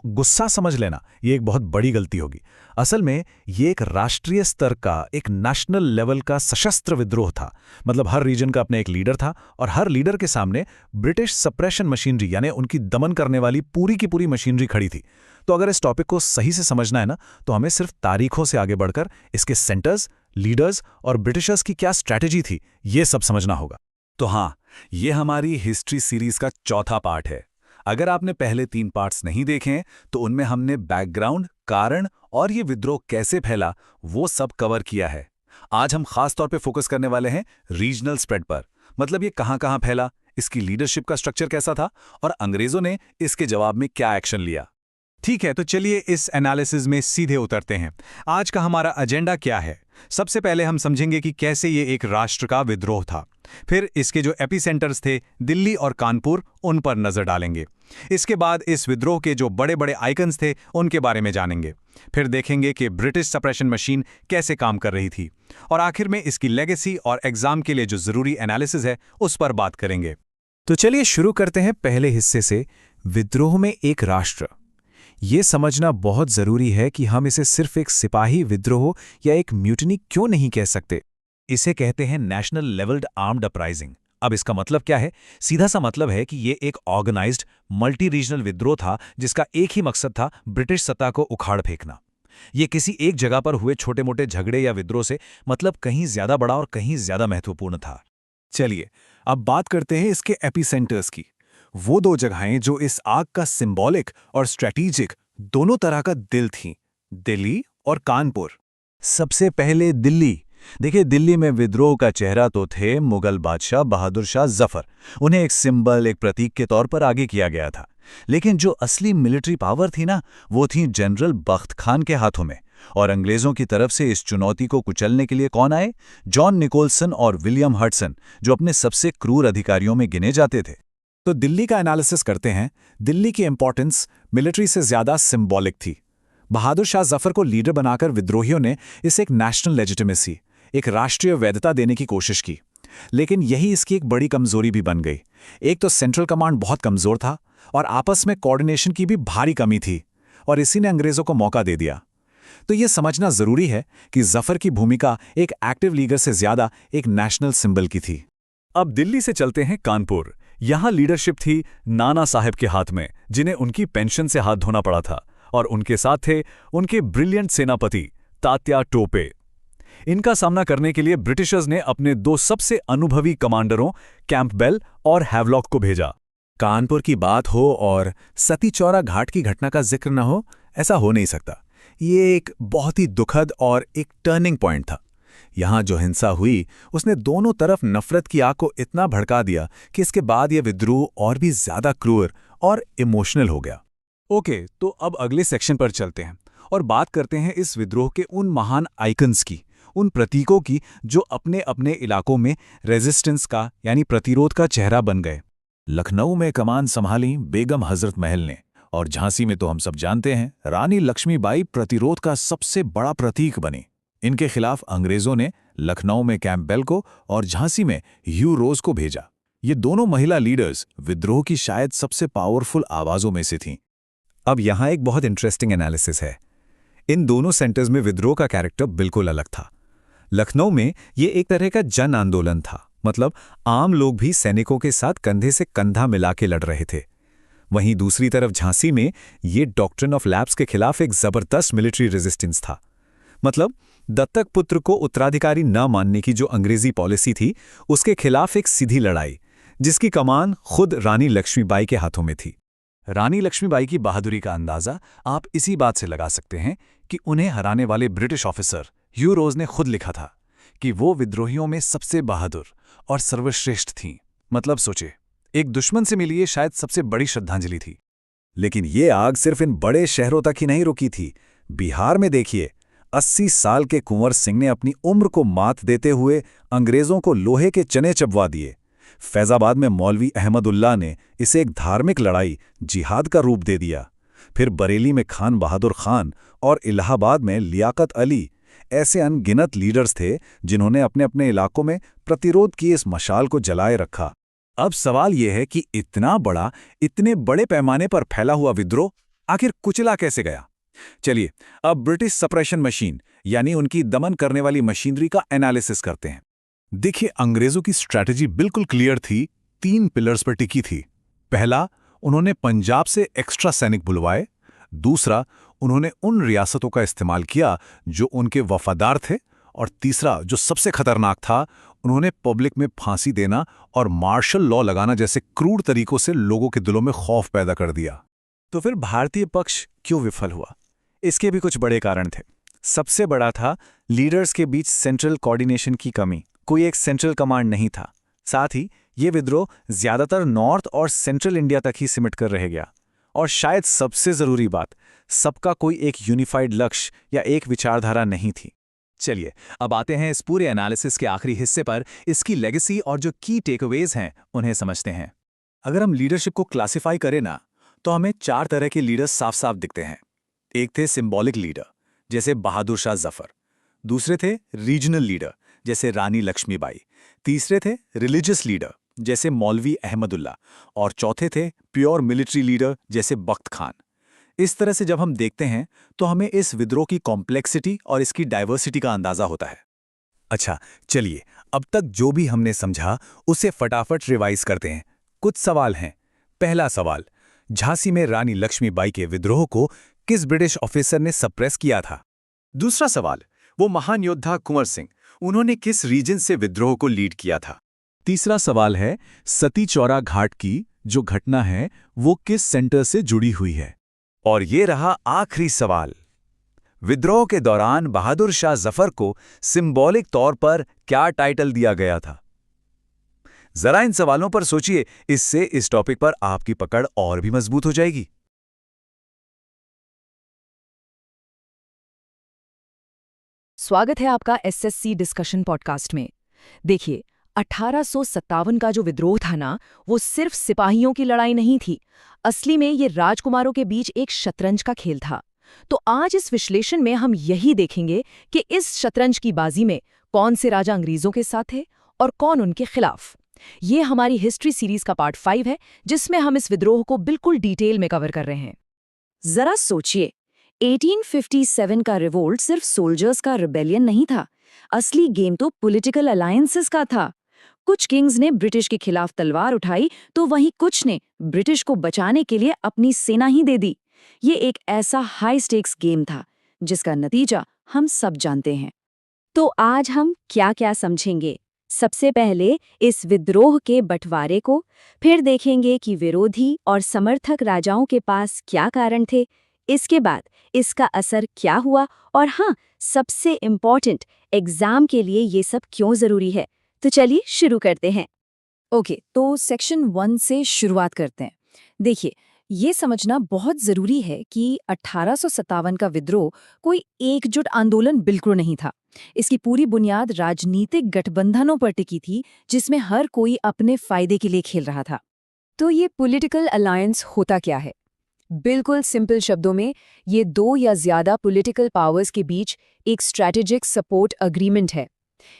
गुस्सा समझ लेना ये एक बहुत बड़ी गलती होगी। असल में ये एक राष्ट्रीय स्तर का, एक नेशनल लेवल का सशस्त्र विद्रोह था। मतलब हर रीजन का अपना एक लीडर था और हर लीडर के सामने ब्रिटिश सप्रेशन मशीनरी, यानी उनकी दमन करने वाली पूरी की पूरी मशीनरी खड़ी थी। तो अगर इस टॉपिक को सही से समझना है ना, तो हमें सिर्फ तारीखों से आगे बढ़कर इसके सेंटर्स, लीडर्स और ब्रिटिशर्स की क्या स्ट्रैटेजी थी, ये सब समझना होगा। तो हाँ, ये हमारी हिस्ट्री सीरीज का चौथा पार्ट है। अगर आपने पहले 3 पार्ट्स नहीं देखे तो उनमें हमने बैकग्राउंड, कारण और ये विद्रोह कैसे फैला, वो सब कवर किया है। आज हम खास तौर पे फोकस करने वाले हैं रीजनल स्प्रेड पर। मतलब ये कहां-कहां फैला, इसकी लीडरशिप का स्ट्रक्चर कैसा था और अंग्रेजों ने इसके जवाब में क्या एक्शन लिया। ठीक है, तो चलिए इस एनालिसिस में सीधे उतरते हैं। आज का हमारा एजेंडा क्या है? सबसे पहले हम समझेंगे कि कैसे ये एक राष्ट्र का विद्रोह था। फिर इसके जो एपिसेंटर्स थे, दिल्ली और कानपुर, उन पर नजर डालेंगे। इसके बाद इस विद्रोह के जो बड़े बड़े आइकन्स थे, उनके बारे में जानेंगे। फिर देखेंगे कि ब्रिटिश सप्रेशन मशीन कैसे काम कर रही थी। और आखिर में इसकी लेगेसी और एग्जाम के लिए जो जरूरी एनालिसिस है, उस पर बात करेंगे। तो चलिए शुरू करते हैं पहले हिस्से से, विद्रोह में एक राष्ट्र। ये समझना बहुत जरूरी है कि हम इसे सिर्फ एक सिपाही विद्रोह या एक म्यूटनी क्यों नहीं कह सकते। इसे कहते हैं नेशनल लेवल्ड आर्म्ड अपराइजिंग। अब इसका मतलब क्या है? सीधा सा मतलब है कि ये एक ऑर्गेनाइज्ड मल्टी रीजनल विद्रोह था जिसका एक ही मकसद था, ब्रिटिश सत्ता को उखाड़ फेंकना। ये किसी एक जगह पर हुए छोटे मोटे झगड़े या विद्रोह से मतलब कहीं ज्यादा बड़ा और कहीं ज्यादा महत्वपूर्ण था। चलिए अब बात करते हैं इसके एपिसेंटर्स की। वो 2 जगहें जो इस आग का सिंबॉलिक और स्ट्रैटेजिक दोनों तरह का दिल थीं, दिल्ली और कानपुर। सबसे पहले दिल्ली। देखिए, दिल्ली में विद्रोह का चेहरा तो थे मुगल बादशाह बहादुर शाह जफर। उन्हें एक सिंबल, एक प्रतीक के तौर पर आगे किया गया था। लेकिन जो असली मिलिट्री पावर थी ना, वो थी जनरल बख्त खान के हाथों में। और अंग्रेजों की तरफ से इस चुनौती को कुचलने के लिए कौन आए? जॉन निकोलसन और विलियम हडसन, जो अपने सबसे क्रूर अधिकारियों में गिने जाते थे। तो दिल्ली का एनालिसिस करते हैं। दिल्ली की इंपॉर्टेंस मिलिट्री से ज्यादा सिंबॉलिक थी। बहादुर शाह जफर को लीडर बनाकर विद्रोहियों ने इसे एक नेशनल लेजिटिमेसी, एक राष्ट्रीय वैधता देने की कोशिश की। लेकिन यही इसकी एक बड़ी कमजोरी भी बन गई। एक तो सेंट्रल कमांड बहुत कमजोर था और आपस में कोऑर्डिनेशन की भी भारी कमी थी, और इसी ने अंग्रेजों को मौका दे दिया। तो यह समझना जरूरी है कि जफर की भूमिका एक एक्टिव लीडर से ज्यादा एक नेशनल सिंबल की थी। अब दिल्ली से चलते हैं कानपुर। यहां लीडरशिप थी नाना साहब के हाथ में, जिन्हें उनकी पेंशन से हाथ धोना पड़ा था, और उनके साथ थे उनके ब्रिलियंट सेनापति तात्या टोपे। इनका सामना करने के लिए ब्रिटिशर्स ने अपने 2 सबसे अनुभवी कमांडरों कैंपबेल और हैवलॉक को भेजा। कानपुर की बात हो और सती चौरा घाट की घटना का जिक्र न हो, ऐसा हो नहीं सकता। ये एक बहुत ही दुखद और एक टर्निंग पॉइंट था। यहां जो हिंसा हुई उसने दोनों तरफ नफरत की आग को इतना भड़का दिया कि इसके बाद यह विद्रोह और भी ज्यादा क्रूर और इमोशनल हो गया। ओके, तो अब अगले सेक्शन पर चलते हैं और बात करते हैं इस विद्रोह के उन महान आइकन्स की, उन प्रतीकों की जो अपने अपने इलाकों में रेजिस्टेंस का, यानी प्रतिरोध का चेहरा बन गए। लखनऊ में कमान संभाली बेगम हजरत महल ने, और झांसी में तो हम सब जानते हैं रानी लक्ष्मीबाई प्रतिरोध का सबसे बड़ा प्रतीक बनी। इनके खिलाफ अंग्रेजों ने लखनऊ में कैंपबेल को और झांसी में ह्यू रोज को भेजा। ये दोनों महिला लीडर्स विद्रोह की शायद सबसे पावरफुल आवाजों में से थीं। अब यहां एक बहुत इंटरेस्टिंग एनालिसिस है। इन दोनों सेंटर्स में विद्रोह का कैरेक्टर बिल्कुल अलग था। लखनऊ में ये एक तरह का जन आंदोलन था, मतलब आम लोग भी सैनिकों के साथ कंधे से कंधा मिला के लड़ रहे थे। वहीं दूसरी तरफ झांसी में ये डॉक्ट्रिन ऑफ लैप्स के खिलाफ एक जबरदस्त मिलिट्री रेजिस्टेंस था। मतलब दत्तक पुत्र को उत्तराधिकारी न मानने की जो अंग्रेजी पॉलिसी थी, उसके खिलाफ एक सीधी लड़ाई, जिसकी कमान खुद रानी लक्ष्मीबाई के हाथों में थी। रानी लक्ष्मीबाई की बहादुरी का अंदाजा आप इसी बात से लगा सकते हैं कि उन्हें हराने वाले ब्रिटिश ऑफिसर ह्यू रोज ने खुद लिखा था कि वो विद्रोहियों में सबसे बहादुर और सर्वश्रेष्ठ थीं। मतलब सोचे, एक दुश्मन से मिली ये शायद सबसे बड़ी श्रद्धांजलि थी। लेकिन ये आग सिर्फ इन बड़े शहरों तक ही नहीं रुकी थी। बिहार में देखिए, 80 साल के कुंवर सिंह ने अपनी उम्र को मात देते हुए अंग्रेजों को लोहे के चने चबवा दिए। फैजाबाद में मौलवी अहमदुल्लाह ने इसे एक धार्मिक लड़ाई, जिहाद का रूप दे दिया। फिर बरेली में खान बहादुर खान और इलाहाबाद में लियाकत अली, ऐसे अनगिनत लीडर्स थे जिन्होंने अपने अपने इलाकों में प्रतिरोध की इस मशाल को जलाए रखा। अब सवाल यह है कि इतना बड़ा, इतने बड़े पैमाने पर फैला हुआ विद्रोह आखिर कुचला कैसे गया? चलिए अब ब्रिटिश सप्रेशन मशीन यानी उनकी दमन करने वाली मशीनरी का एनालिसिस करते हैं। देखिए, अंग्रेजों की स्ट्रैटेजी बिल्कुल क्लियर थी, 3 पिलर्स पर टिकी थी। पहला, उन्होंने पंजाब से एक्स्ट्रा सैनिक बुलवाए। दूसरा, उन्होंने उन रियासतों का इस्तेमाल किया जो उनके वफादार थे। और तीसरा, जो सबसे खतरनाक था, उन्होंने पब्लिक में फांसी देना और मार्शल लॉ लगाना जैसे क्रूर तरीकों से लोगों के दिलों में खौफ पैदा कर दिया। तो फिर भारतीय पक्ष क्यों विफल हुआ? इसके भी कुछ बड़े कारण थे। सबसे बड़ा था लीडर्स के बीच सेंट्रल कोऑर्डिनेशन की कमी। कोई एक सेंट्रल कमांड नहीं था। साथ ही ये विद्रोह ज्यादातर नॉर्थ और सेंट्रल इंडिया तक ही सिमट कर रह गया। और शायद सबसे जरूरी बात, सबका कोई एक यूनिफाइड लक्ष्य या एक विचारधारा नहीं थी। चलिए अब आते हैं इस पूरे एनालिसिस के आखिरी हिस्से पर। इसकी लेगेसी और जो की टेकअवेज हैं उन्हें समझते हैं। अगर हम लीडरशिप को क्लासिफाई करें ना, तो हमें 4 तरह के लीडर्स साफ साफ दिखते हैं। एक थे सिंबॉलिक लीडर, जैसे बहादुर शाह जफर। दूसरे थे रीजनल लीडर, जैसे रानी लक्ष्मीबाई। तीसरे थे रिलीजियस लीडर, जैसे मौलवी अहमदुल्ला। और चौथे थे प्योर मिलिट्री लीडर, जैसे बख्त खान। इस तरह से जब हम देखते हैं तो हमें इस विद्रोह की कॉम्प्लेक्सिटी और इसकी डाइवर्सिटी का अंदाजा होता है। अच्छा, चलिए अब तक जो भी हमने समझा उसे फटाफट रिवाइज करते हैं। कुछ सवाल हैं। पहला सवाल, झांसी में रानी लक्ष्मीबाई के विद्रोह को किस ब्रिटिश ऑफिसर ने सप्रेस किया था? दूसरा सवाल, वो महान योद्धा कुंवर सिंह, उन्होंने किस रीजन से विद्रोह को लीड किया था? तीसरा सवाल है, सती चौरा घाट की जो घटना है वो किस सेंटर से जुड़ी हुई है? और ये रहा आखिरी सवाल, विद्रोह के दौरान बहादुर शाह जफर को सिंबॉलिक तौर पर क्या टाइटल दिया गया था? जरा इन सवालों पर सोचिए, इससे इस टॉपिक पर आपकी पकड़ और भी मजबूत हो जाएगी। स्वागत है आपका एसएससी डिस्कशन पॉडकास्ट में। देखिए, 1857 का जो विद्रोह था ना, वो सिर्फ सिपाहियों की लड़ाई नहीं थी। असली में ये राजकुमारों के बीच एक शतरंज का खेल था। तो आज इस विश्लेषण में हम यही देखेंगे कि इस शतरंज की बाजी में कौन से राजा अंग्रेजों के साथ थे और कौन उनके खिलाफ। ये हमारी हिस्ट्री सीरीज का पार्ट 5 है, जिसमें हम इस विद्रोह को बिल्कुल डिटेल में कवर कर रहे हैं। जरा सोचिए, 1857 का रिवोल्ट सिर्फ सोल्जर्स का रिबेलियन नहीं था। असली गेम तो पॉलिटिकल अलायंसेस का था। कुछ किंग्स ने ब्रिटिश के खिलाफ तलवार उठाई, तो वहीं कुछ ने ब्रिटिश को बचाने के लिए अपनी सेना ही दे दी। ये एक ऐसा हाई स्टेक्स गेम था जिसका नतीजा हम सब जानते हैं। तो आज हम क्या-क्या समझेंगे? सबसे पहले इस विद्रोह के बंटवारे को, फिर देखेंगे कि विरोधी और समर्थक राजाओं के पास क्या कारण थे, इसके बाद इसका असर क्या हुआ, और हाँ, सबसे इम्पॉर्टेंट, एग्जाम के लिए ये सब क्यों जरूरी है। तो चलिए शुरू करते हैं। ओके, तो सेक्शन 1 से शुरुआत करते हैं। देखिए, ये समझना बहुत जरूरी है कि 1857 का विद्रोह कोई एकजुट आंदोलन बिल्कुल नहीं था। इसकी पूरी बुनियाद राजनीतिक गठबंधनों पर टिकी थी, जिसमें हर कोई अपने फायदे के लिए खेल रहा था। तो ये पॉलिटिकल अलायंस होता क्या है? बिल्कुल सिंपल शब्दों में, ये 2 या ज्यादा पॉलिटिकल पावर्स के बीच एक स्ट्रैटेजिक सपोर्ट अग्रीमेंट है।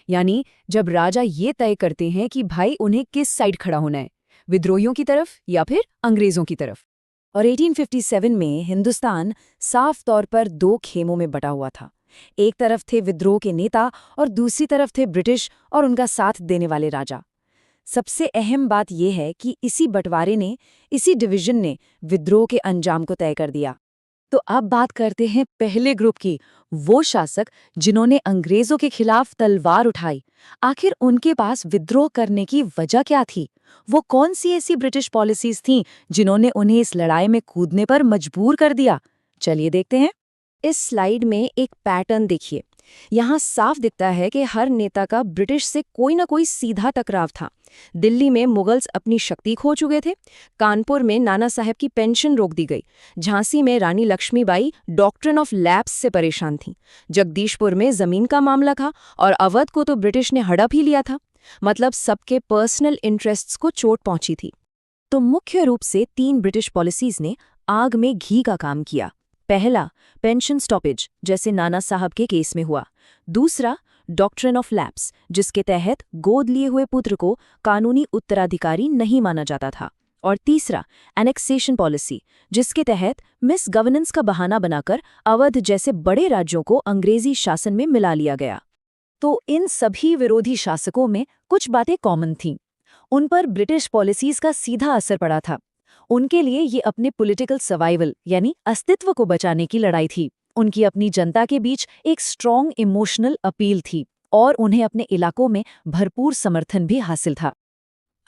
यानी जब राजा ये तय करते हैं कि भाई उन्हें किस साइड खड़ा होना है, विद्रोहियों की तरफ या फिर अंग्रेजों की तरफ। और 1857 में हिंदुस्तान साफ तौर पर 2 खेमों में बटा हुआ था। एक तरफ थे विद्रोह के नेता और दूसरी तरफ थे ब्रिटिश और उनका साथ देने वाले राजा। सबसे अहम बात यह है कि इसी बंटवारे ने, इसी डिवीजन ने विद्रोह के अंजाम को तय कर दिया। तो अब बात करते हैं पहले ग्रुप की, वो शासक जिन्होंने अंग्रेजों के खिलाफ तलवार उठाई। आखिर उनके पास विद्रोह करने की वजह क्या थी? वो कौन सी ऐसी ब्रिटिश पॉलिसीज थीं जिन्होंने उन्हें इस लड़ाई में कूदने पर मजबूर कर दिया? चलिए देखते हैं। इस स्लाइड में एक पैटर्न देखिए। यहाँ साफ दिखता है कि हर नेता का ब्रिटिश से कोई ना कोई सीधा टकराव था। दिल्ली में मुगल्स अपनी शक्ति खो चुके थे, कानपुर में नाना साहब की पेंशन रोक दी गई, झांसी में रानी लक्ष्मीबाई डॉक्ट्रिन ऑफ लैप्स से परेशान थीं, जगदीशपुर में जमीन का मामला था और अवध को तो ब्रिटिश ने हड़प ही लिया था। मतलब सबके पर्सनल इंटरेस्ट्स को चोट पहुंची थी। तो मुख्य रूप से 3 ब्रिटिश पॉलिसीज ने आग में घी का काम किया। पहला, पेंशन स्टॉपेज, जैसे नाना साहब के केस में हुआ। दूसरा, डॉक्ट्रिन ऑफ लैप्स, जिसके तहत गोद लिए हुए पुत्र को कानूनी उत्तराधिकारी नहीं माना जाता था। और तीसरा, एनेक्सेशन पॉलिसी, जिसके तहत मिस गवर्नेंस का बहाना बनाकर अवध जैसे बड़े राज्यों को अंग्रेजी शासन में मिला लिया गया। तो इन सभी विरोधी शासकों में कुछ बातें कॉमन थीं। उन पर ब्रिटिश पॉलिसीज का सीधा असर पड़ा था। उनके लिए ये अपने पॉलिटिकल सर्वाइवल यानी अस्तित्व को बचाने की लड़ाई थी। उनकी अपनी जनता के बीच एक स्ट्रॉन्ग इमोशनल अपील थी और उन्हें अपने इलाकों में भरपूर समर्थन भी हासिल था।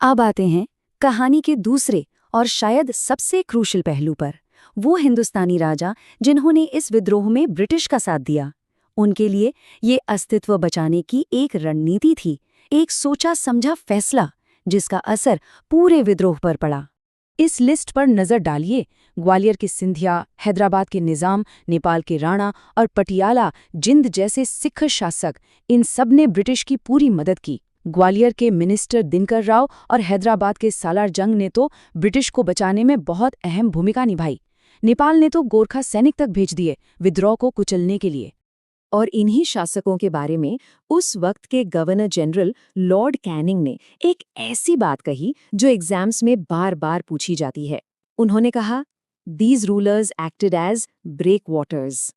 अब आते हैं कहानी के दूसरे और शायद सबसे क्रूशल पहलू पर, वो हिंदुस्तानी राजा जिन्होंने इस विद्रोह में ब्रिटिश का साथ दिया। उनके लिए ये अस्तित्व बचाने की एक रणनीति थी, एक सोचा समझा फैसला जिसका असर पूरे विद्रोह पर पड़ा। इस लिस्ट पर नजर डालिए। ग्वालियर के सिंधिया, हैदराबाद के निजाम, नेपाल के राणा और पटियाला जिंद जैसे सिख शासक, इन सब ने ब्रिटिश की पूरी मदद की। ग्वालियर के मिनिस्टर दिनकर राव और हैदराबाद के सालार जंग ने तो ब्रिटिश को बचाने में बहुत अहम भूमिका निभाई। नेपाल ने तो गोरखा सैनिक तक भेज दिए विद्रोह को कुचलने के लिए। और इन्हीं शासकों के बारे में उस वक्त के गवर्नर जनरल लॉर्ड कैनिंग ने एक ऐसी बात कही जो एग्जाम्स में बार बार पूछी जाती है। उन्होंने कहा, "These rulers acted as breakwaters."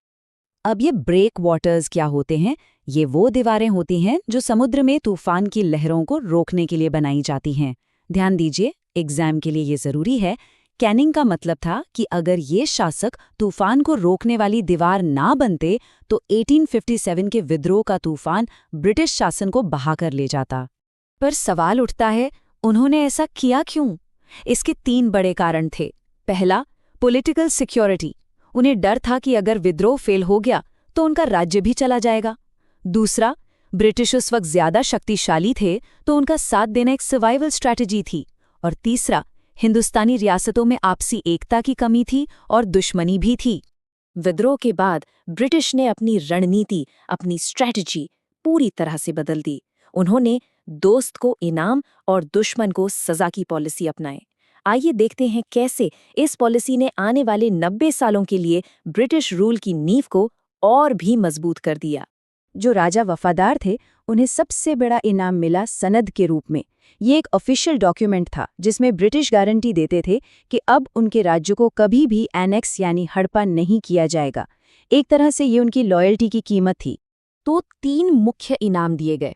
अब ये ब्रेक वाटर्स क्या होते हैं? ये वो दीवारें होती हैं जो समुद्र में तूफान की लहरों को रोकने के लिए बनाई जाती हैं। ध्यान दीजिए, एग्जाम के लिए ये जरूरी है। कैनिंग का मतलब था कि अगर ये शासक तूफान को रोकने वाली दीवार ना बनते तो 1857 के विद्रोह का तूफान ब्रिटिश शासन को बहाकर ले जाता। पर सवाल उठता है, उन्होंने ऐसा किया क्यों? इसके 3 बड़े कारण थे। पहला, पॉलिटिकल सिक्योरिटी। उन्हें डर था कि अगर विद्रोह फेल हो गया तो उनका राज्य भी चला जाएगा। दूसरा, ब्रिटिश उस वक्त ज्यादा शक्तिशाली थे तो उनका साथ देना एक सर्वाइवल स्ट्रैटेजी थी। और तीसरा, हिंदुस्तानी रियासतों में आपसी एकता की कमी थी और दुश्मनी भी थी। विद्रोह के बाद ब्रिटिश ने अपनी रणनीति, अपनी स्ट्रैटेजी पूरी तरह से बदल दी। उन्होंने दोस्त को इनाम और दुश्मन को सजा की पॉलिसी अपनाई। आइए देखते हैं कैसे इस पॉलिसी ने आने वाले 90 सालों के लिए ब्रिटिश रूल की नींव को और भी मजबूत कर दिया। जो राजा वफादार थे, उन्हें सबसे बड़ा इनाम मिला सनद के रूप में। ये एक ऑफिशियल डॉक्यूमेंट था जिसमें ब्रिटिश गारंटी देते थे कि अब उनके राज्य को कभी भी एनेक्स यानी हड़पा नहीं किया जाएगा। एक तरह से ये उनकी लॉयल्टी की कीमत थी। तो 3 मुख्य इनाम दिए गए।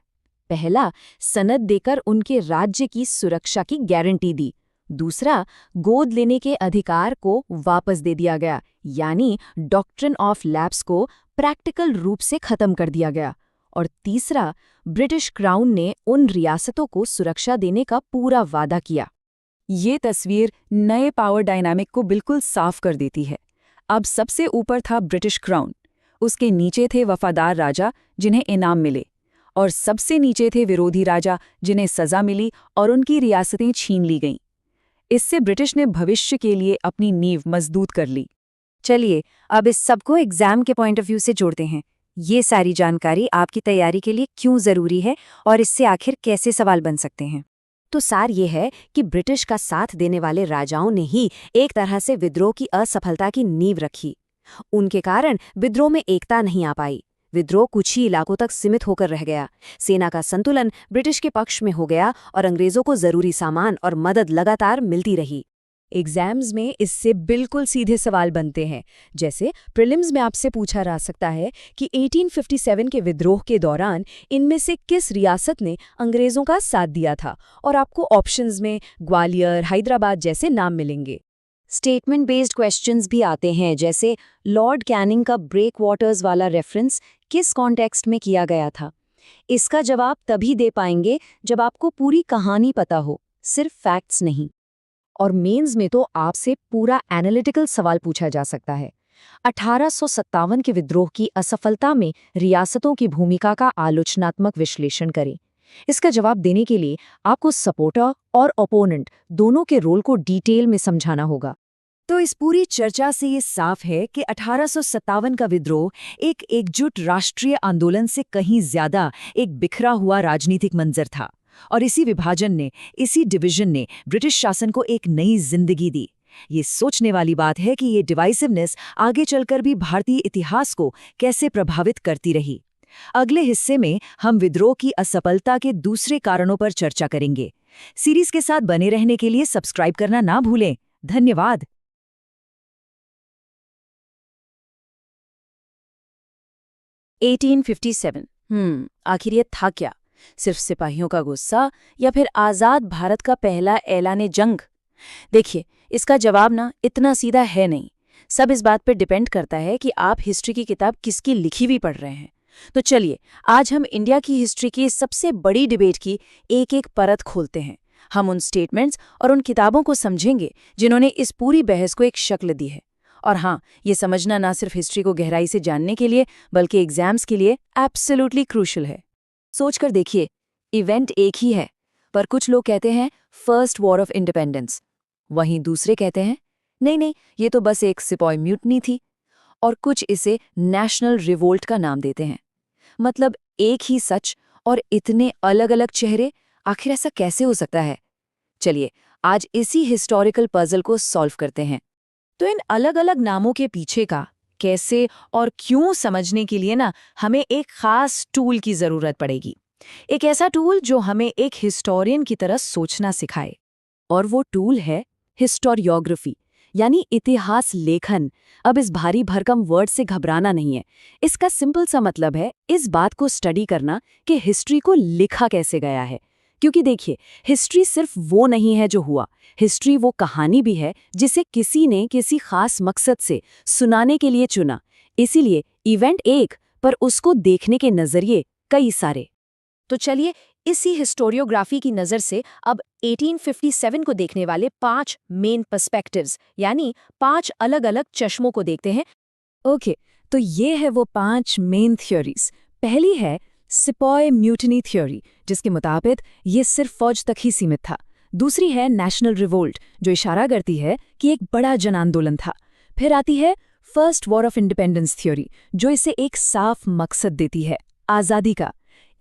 पहला, सनद देकर उनके राज्य की सुरक्षा की गारंटी दी। दूसरा, गोद लेने के अधिकार को वापस दे दिया गया, यानी डॉक्ट्रिन ऑफ लैप्स को प्रैक्टिकल रूप से खत्म कर दिया गया। और तीसरा, ब्रिटिश क्राउन ने उन रियासतों को सुरक्षा देने का पूरा वादा किया। ये तस्वीर नए पावर डायनामिक को बिल्कुल साफ कर देती है। अब सबसे ऊपर था ब्रिटिश क्राउन, उसके नीचे थे वफादार राजा जिन्हें इनाम मिले, और सबसे नीचे थे विरोधी राजा जिन्हें सजा मिली और उनकी रियासतें छीन ली गईं। इससे ब्रिटिश ने भविष्य के लिए अपनी नींव मजबूत कर ली। चलिए अब इस सबको एग्जाम के पॉइंट ऑफ व्यू से जोड़ते हैं। ये सारी जानकारी आपकी तैयारी के लिए क्यों ज़रूरी है और इससे आखिर कैसे सवाल बन सकते हैं। तो सार ये है कि ब्रिटिश का साथ देने वाले राजाओं ने ही एक तरह से विद्रोह की असफलता की नींव रखी। उनके कारण विद्रोह में एकता नहीं आ पाई। विद्रोह कुछ ही इलाकों तक सीमित होकर रह गया। सेना का संतुलन ब्रिटिश के पक्ष में हो गया और अंग्रेजों को जरूरी सामान और मदद लगातार मिलती रही। एग्जाम्स में इससे बिल्कुल सीधे सवाल बनते हैं। जैसे प्रीलिम्स में आपसे पूछा जा सकता है कि 1857 के विद्रोह के दौरान इनमें से किस रियासत ने अंग्रेजों का साथ दिया था, और आपको ऑप्शंस में ग्वालियर, हैदराबाद जैसे नाम मिलेंगे। स्टेटमेंट बेस्ड क्वेश्चंस भी आते हैं, जैसे लॉर्ड कैनिंग का ब्रेक वाटर्स वाला रेफरेंस किस कॉन्टेक्स्ट में किया गया था। इसका जवाब तभी दे पाएंगे जब आपको पूरी कहानी पता हो, सिर्फ फैक्ट्स नहीं। और मेंस में तो आपसे पूरा एनालिटिकल सवाल पूछा जा सकता है, 1857 के विद्रोह की असफलता में रियासतों की भूमिका का आलोचनात्मक विश्लेषण करें। इसका जवाब देने के लिए आपको सपोर्टर और ओपोनेंट दोनों के रोल को डिटेल में समझाना होगा। तो इस पूरी चर्चा से ये साफ है कि 1857 का विद्रोह एक एकजुट राष्ट्रीय आंदोलन से कहीं ज्यादा एक बिखरा हुआ राजनीतिक मंजर था, और इसी विभाजन ने, इसी डिवीजन ने ब्रिटिश शासन को एक नई जिंदगी दी। ये सोचने वाली बात है कि ये डिवाइसिवनेस आगे चलकर भी भारतीय इतिहास को कैसे प्रभावित करती रही। अगले हिस्से में हम विद्रोह की असफलता के दूसरे कारणों पर चर्चा करेंगे। सीरीज के साथ बने रहने के लिए सब्सक्राइब करना ना भूलें। धन्यवाद। 1857। आखिर ये था क्या? सिर्फ सिपाहियों का गुस्सा या फिर आजाद भारत का पहला ऐलान जंग? देखिए, इसका जवाब ना इतना सीधा है नहीं। सब इस बात पर डिपेंड करता है कि आप हिस्ट्री की किताब किसकी लिखी हुई पढ़ रहे हैं। तो चलिए, आज हम इंडिया की हिस्ट्री की सबसे बड़ी डिबेट की एक-एक परत खोलते हैं। हम उन स्टेटमेंट्स और उन किताबों को समझेंगे जिन्होंने इस पूरी बहस को एक शक्ल दी है। और हाँ, ये समझना ना सिर्फ हिस्ट्री को गहराई से जानने के लिए बल्कि एग्जाम्स के लिए एब्सोल्युटली क्रूशियल है। सोचकर देखिए, इवेंट एक ही है, पर कुछ लोग कहते हैं फर्स्ट वॉर ऑफ इंडिपेंडेंस, वहीं दूसरे कहते हैं नहीं, ये तो बस एक सिपाही म्यूटनी थी, और कुछ इसे नेशनल रिवोल्ट का नाम देते हैं। मतलब एक ही सच और इतने अलग अलग चेहरे, आखिर ऐसा कैसे हो सकता है? चलिए, आज इसी हिस्टोरिकल पजल को सॉल्व करते हैं। तो इन अलग अलग नामों के पीछे का कैसे और क्यों समझने के लिए ना हमें एक खास टूल की जरूरत पड़ेगी। एक ऐसा टूल जो हमें एक हिस्टोरियन की तरह सोचना सिखाए, और वो टूल है हिस्टोरियोग्राफी, यानी इतिहास लेखन। अब इस भारी भरकम वर्ड से घबराना नहीं है। इसका सिंपल सा मतलब है इस बात को स्टडी करना कि हिस्ट्री को लिखा कैसे गया है। क्योंकि देखिए, हिस्ट्री सिर्फ वो नहीं है जो हुआ, हिस्ट्री वो कहानी भी है जिसे किसी ने किसी खास मकसद से सुनाने के लिए चुना। इसीलिए इवेंट एक, पर उसको देखने के नजरिए कई सारे। तो चलिए, इसी हिस्टोरियोग्राफी की नज़र से अब 1857 को देखने वाले 5 मेन पर्सपेक्टिव्स, यानी 5 अलग अलग चश्मों को देखते हैं। ओके, तो ये है वो 5 मेन थ्योरीज। पहली है सिपाही म्यूटनी थ्योरी, जिसके मुताबिक ये सिर्फ फौज तक ही सीमित था। दूसरी है नेशनल रिवोल्ट, जो इशारा करती है कि एक बड़ा जन आंदोलन था। फिर आती है first war of independence theory, जो इसे एक साफ मकसद देती है, आज़ादी का।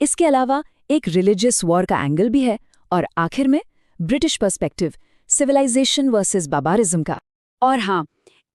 इसके अलावा एक रिलीजियस वॉर का एंगल भी है। और आखिर में ब्रिटिश पर्सपेक्टिव, सिविलाइजेशन वर्सेस बार्बारिज्म का। और हाँ,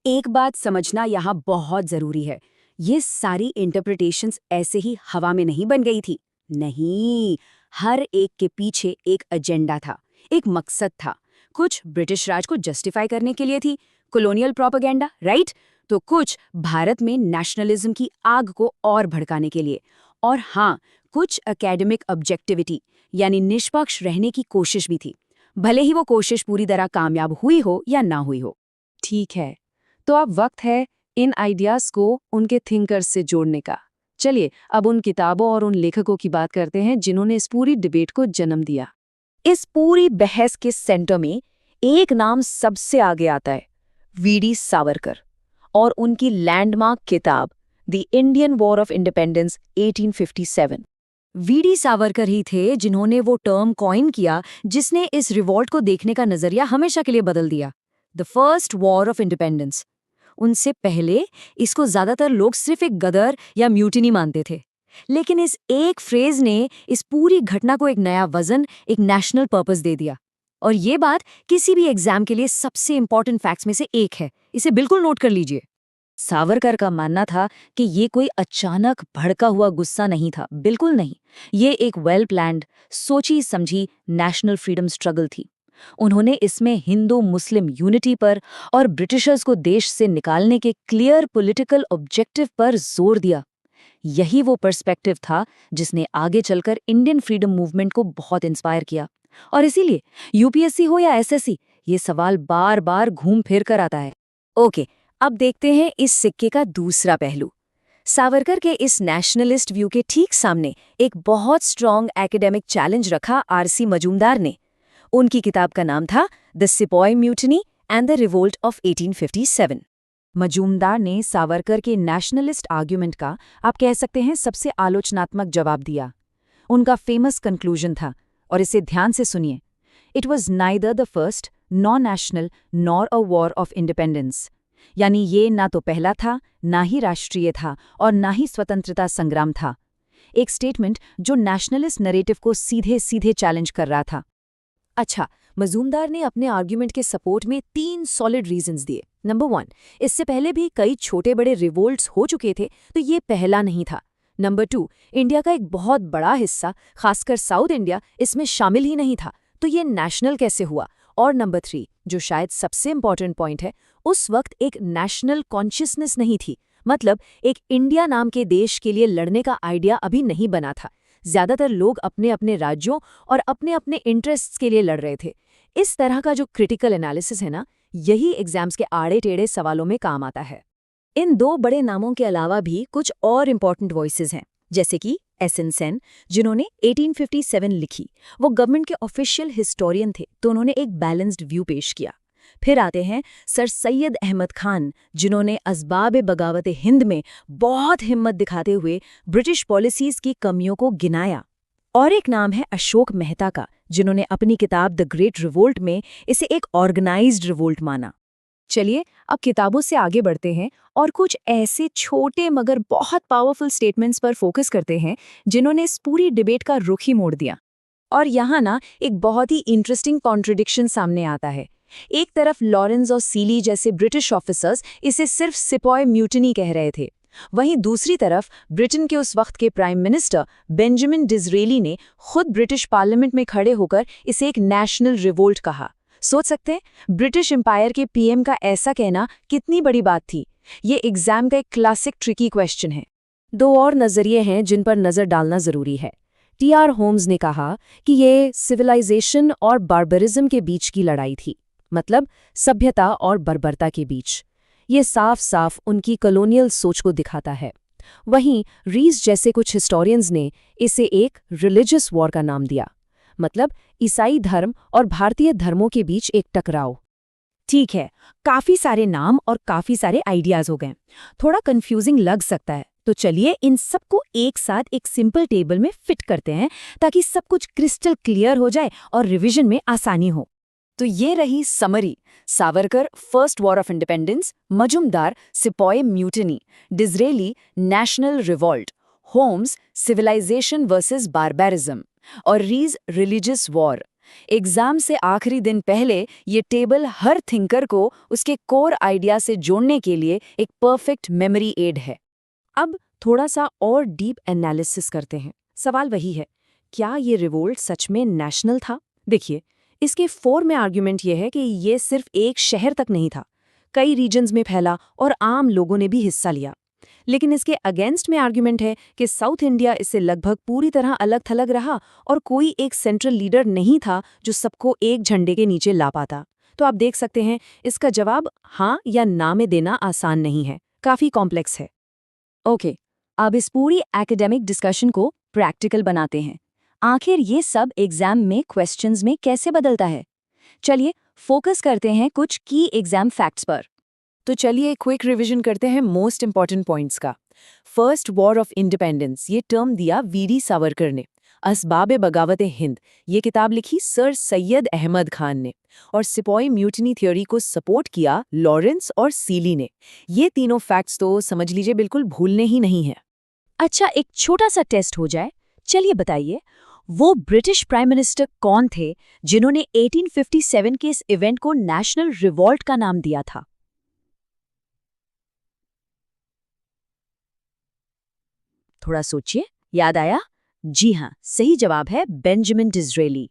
एक बात समझना यहाँ बहुत जरूरी है, ये सारी इंटरप्रिटेशंस ऐसे ही हवा में नहीं बन गई थी। नहीं, हर एक के पीछे एक एजेंडा था, एक मकसद था। कुछ ब्रिटिश राज को जस्टिफाई करने के लिए थी, कॉलोनियल प्रोपेगेंडा, राइट? तो कुछ भारत में नेशनलिज्म की आग को और भड़काने के लिए। और हाँ, कुछ एकेडमिक ऑब्जेक्टिविटी, यानी निष्पक्ष रहने की कोशिश भी थी, भले ही वो कोशिश पूरी तरह कामयाब हुई हो या ना हुई हो। ठीक है, तो अब वक्त है इन आइडियाज को उनके थिंकर्स से जोड़ने का। चलिए, अब उन किताबों और उन लेखकों की बात करते हैं जिन्होंने इस पूरी डिबेट को जन्म दिया। इस पूरी बहस के सेंटर में एक नाम सबसे आगे आता है, वीडी सावरकर, और उनकी लैंडमार्क किताब the Indian war of independence 1857। VD Savarkar ही थे जिन्होंने वो टर्म कॉइन किया जिसने इस रिवॉल्ट को देखने का नजरिया हमेशा के लिए बदल दिया, the first war of independence. उनसे पहले इसको ज्यादातर लोग सिर्फ एक गदर या म्यूटिनी मानते थे, लेकिन इस एक फ्रेज ने इस पूरी घटना को एक नया वजन, एक नेशनल पर्पस दे दिया। और ये बात किसी भी एग्जाम के लिए सबसे इंपॉर्टेंट फैक्ट्स में से एक है, इसे बिल्कुल नोट कर लीजिए। सावरकर का मानना था कि ये कोई अचानक भड़का हुआ गुस्सा नहीं था, बिल्कुल नहीं। ये एक वेल प्लान्ड, सोची समझी नेशनल फ्रीडम स्ट्रगल थी। उन्होंने इसमें हिंदू मुस्लिम यूनिटी पर और ब्रिटिशर्स को देश से निकालने के क्लियर पॉलिटिकल ऑब्जेक्टिव पर जोर दिया। यही वो पर्सपेक्टिव था जिसने आगे चलकर इंडियन फ्रीडम मूवमेंट को बहुत इंस्पायर किया। और इसीलिए यूपीएससी हो या एसएससी, ये सवाल बार बार घूम फिर कर आता है। ओके, अब देखते हैं इस सिक्के का दूसरा पहलू। सावरकर के इस नेशनलिस्ट व्यू के ठीक सामने एक बहुत स्ट्रॉन्ग एकेडमिक चैलेंज रखा आरसी मजूमदार ने। उनकी किताब का नाम था द सिपाही mutiny and the revolt of 1857। Majumdar ने सावरकर के नेशनलिस्ट आर्ग्यूमेंट का आप कह सकते हैं सबसे आलोचनात्मक जवाब दिया। उनका फेमस कंक्लूजन था, और इसे ध्यान से सुनिए, it was neither the first non national nor a war of independence. यानी ये ना तो पहला था, ना ही राष्ट्रीय था, और ना ही स्वतंत्रता संग्राम था। एक स्टेटमेंट जो नेशनलिस्ट नरेटिव को सीधे सीधे चैलेंज कर रहा था। अच्छा, मजूमदार ने अपने आर्ग्यूमेंट के सपोर्ट में 3 सॉलिड रीजंस दिए। नंबर 1, इससे पहले भी कई छोटे बड़े रिवोल्ट्स हो चुके थे, तो ये पहला नहीं था। नंबर 2, इंडिया का एक बहुत बड़ा हिस्सा, खासकर साउथ इंडिया, इसमें शामिल ही नहीं था, तो ये नेशनल कैसे हुआ। और नंबर 3, जो शायद सबसे इंपॉर्टेंट पॉइंट है, उस वक्त एक नेशनल कॉन्शियसनेस नहीं थी। मतलब एक इंडिया नाम के देश के लिए लड़ने का आइडिया अभी नहीं बना था। ज्यादातर लोग अपने अपने राज्यों और अपने अपने इंटरेस्ट्स के लिए लड़ रहे थे। इस तरह का जो क्रिटिकल एनालिसिस है ना, यही एग्जाम्स के आड़े टेढ़े सवालों में काम आता है। इन 2 बड़े नामों के अलावा भी कुछ और इम्पॉर्टेंट वॉइसेस हैं, जैसे कि एस.एन. सेन, जिन्होंने 1857 लिखी। वो गवर्नमेंट के ऑफिशियल हिस्टोरियन थे, तो उन्होंने एक बैलेंस्ड व्यू पेश किया। फिर आते हैं सर सैयद अहमद खान, जिन्होंने असबाब बगावत हिंद में बहुत हिम्मत दिखाते हुए ब्रिटिश पॉलिसीज की कमियों को गिनाया। और एक नाम है अशोक मेहता का, जिन्होंने अपनी किताब द ग्रेट रिवोल्ट में इसे एक ऑर्गेनाइज्ड रिवोल्ट माना। चलिए अब किताबों से आगे बढ़ते हैं और कुछ ऐसे छोटे मगर बहुत पावरफुल स्टेटमेंट्स पर फोकस करते हैं जिन्होंने इस पूरी डिबेट का रुख ही मोड़ दिया। और यहाँ ना एक बहुत ही इंटरेस्टिंग कॉन्ट्रडिक्शन सामने आता है। एक तरफ लॉरेंस और सीली जैसे ब्रिटिश ऑफिसर्स इसे सिर्फ सिपॉय म्यूटिनी कह रहे थे, वहीं दूसरी तरफ ब्रिटेन के उस वक्त के प्राइम मिनिस्टर बेंजामिन डिज़रेली ने खुद ब्रिटिश पार्लियामेंट में खड़े होकर इसे एक नेशनल रिवोल्ट कहा। सोच सकते हैं ब्रिटिश एम्पायर के पीएम का ऐसा कहना कितनी बड़ी बात थी। ये एग्जाम का एक क्लासिक ट्रिकी क्वेश्चन है। 2 और नजरिए हैं जिन पर नजर डालना जरूरी है। टी.आर. होम्स ने कहा कि ये सिविलाइजेशन और बार्बरिज्म के बीच की लड़ाई थी, मतलब सभ्यता और बर्बरता के बीच। ये साफ साफ उनकी कॉलोनियल सोच को दिखाता है। वहीं रीस जैसे कुछ हिस्टोरियंस ने इसे एक रिलीजियस वॉर का नाम दिया, मतलब ईसाई धर्म और भारतीय धर्मों के बीच एक टकराव। ठीक है, काफी सारे नाम और काफी सारे आइडियाज हो गए, थोड़ा कंफ्यूजिंग लग सकता है। तो चलिए इन सबको एक साथ एक सिंपल टेबल में फिट करते हैं ताकि सब कुछ क्रिस्टल क्लियर हो जाए और रिवीजन में आसानी हो। तो ये रही summary. Savarkar first war of independence, Majumdar sepoy mutiny, Disraeli national revolt, Holmes civilisation versus barbarism और रीज रिलीजियस वॉर। एग्जाम से आखिरी दिन पहले ये टेबल हर थिंकर को उसके कोर आइडिया से जोड़ने के लिए एक परफेक्ट मेमोरी एड है। अब थोड़ा सा और डीप एनालिसिस करते हैं। सवाल वही है, क्या ये रिवोल्ट सच में नेशनल था? देखिए, इसके 4 में आर्ग्यूमेंट ये है कि ये सिर्फ एक शहर तक नहीं था, कई रीजन्स में फैला और आम लोगों ने भी हिस्सा लिया। लेकिन इसके अगेंस्ट में आर्ग्यूमेंट है कि साउथ इंडिया इससे लगभग पूरी तरह अलग थलग रहा और कोई एक सेंट्रल लीडर नहीं था जो सबको एक झंडे के नीचे ला पाता। तो आप देख सकते हैं इसका जवाब हाँ या ना में देना आसान नहीं है, काफी कॉम्प्लेक्स है। ओके, अब इस पूरी एकेडमिक डिस्कशन को प्रैक्टिकल बनाते हैं। आखिर ये सब एग्जाम में क्वेश्चंस में कैसे बदलता है? चलिए फोकस करते हैं कुछ की एग्जाम फैक्ट्स पर। तो चलिए क्विक रिवीजन करते हैं मोस्ट इंपॉर्टेंट पॉइंट्स का। फर्स्ट वॉर ऑफ इंडिपेंडेंस, ये टर्म दिया वीरी सावरकर ने। असबाब बगावत हिंद, ये किताब लिखी सर सैयद अहमद खान ने। और सिपॉय म्यूटिनी थ्योरी को सपोर्ट किया लॉरेंस और सीली ने। ये तीनों फैक्ट्स तो समझ लीजिए बिल्कुल भूलने ही नहीं है। अच्छा, एक छोटा सा टेस्ट हो जाए। चलिए बताइए, वो ब्रिटिश प्राइम मिनिस्टर कौन थे जिन्होंने 1857 के इस इवेंट को नेशनल रिवॉल्ट का नाम दिया था? थोड़ा सोचिए, याद आया? जी हाँ, सही जवाब है बेंजामिन डिज़रेली।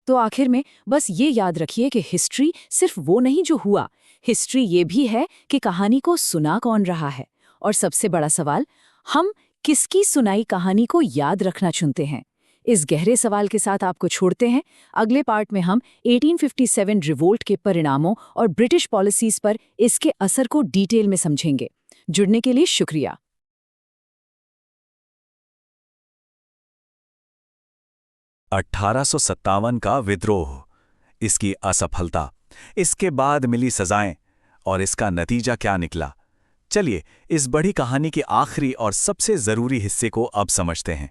तो आखिर में बस ये याद रखिए कि हिस्ट्री सिर्फ वो नहीं जो हुआ, हिस्ट्री ये भी है कि कहानी को सुना कौन रहा है। और सबसे बड़ा सवाल, हम किसकी सुनाई कहानी को याद रखना चुनते हैं? इस गहरे सवाल के साथ आपको छोड़ते हैं। अगले पार्ट में हम 1857 रिवोल्ट के परिणामों और ब्रिटिश पॉलिसीज पर इसके असर को डिटेल में समझेंगे। जुड़ने के लिए शुक्रिया। 1857 का विद्रोह, इसकी असफलता, इसके बाद मिली सजाएं और इसका नतीजा क्या निकला, चलिए इस बड़ी कहानी के आखिरी और सबसे जरूरी हिस्से को अब समझते हैं।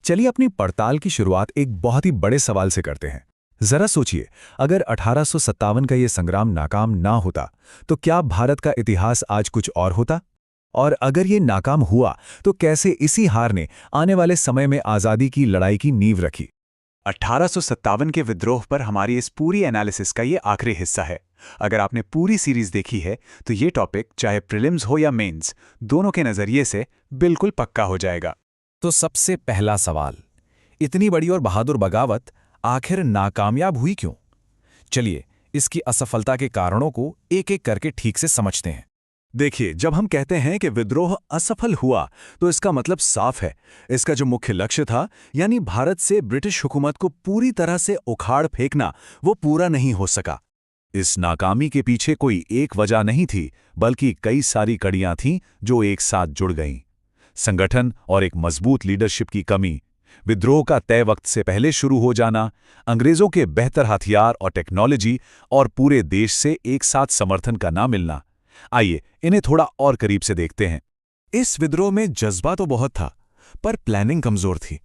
चलिए अपनी पड़ताल की शुरुआत एक बहुत ही बड़े सवाल से करते हैं। जरा सोचिए, अगर 1857 का ये संग्राम नाकाम ना होता तो क्या भारत का इतिहास आज कुछ और होता? और अगर ये नाकाम हुआ तो कैसे इसी हार ने आने वाले समय में आज़ादी की लड़ाई की नींव रखी? 1857 के विद्रोह पर हमारी इस पूरी एनालिसिस का ये आखिरी हिस्सा है। अगर आपने पूरी सीरीज देखी है तो ये टॉपिक चाहे प्रीलिम्स हो या मेंस, दोनों के नज़रिए से बिल्कुल पक्का हो जाएगा। तो सबसे पहला सवाल, इतनी बड़ी और बहादुर बगावत आखिर नाकामयाब हुई क्यों? चलिए इसकी असफलता के कारणों को एक एक करके ठीक से समझते हैं। देखिए, जब हम कहते हैं कि विद्रोह असफल हुआ तो इसका मतलब साफ है। इसका जो मुख्य लक्ष्य था, यानी भारत से ब्रिटिश हुकूमत को पूरी तरह से उखाड़ फेंकना, वो पूरा नहीं हो सका। इस नाकामी के पीछे कोई एक वजह नहीं थी, बल्कि कई सारी कड़ियां थीं जो एक साथ जुड़ गईं। संगठन और एक मजबूत लीडरशिप की कमी, विद्रोह का तय वक्त से पहले शुरू हो जाना, अंग्रेजों के बेहतर हथियार और टेक्नोलॉजी और पूरे देश से एक साथ समर्थन का ना मिलना। आइए इन्हें थोड़ा और करीब से देखते हैं। इस विद्रोह में जज्बा तो बहुत था, पर प्लानिंग कमजोर थी।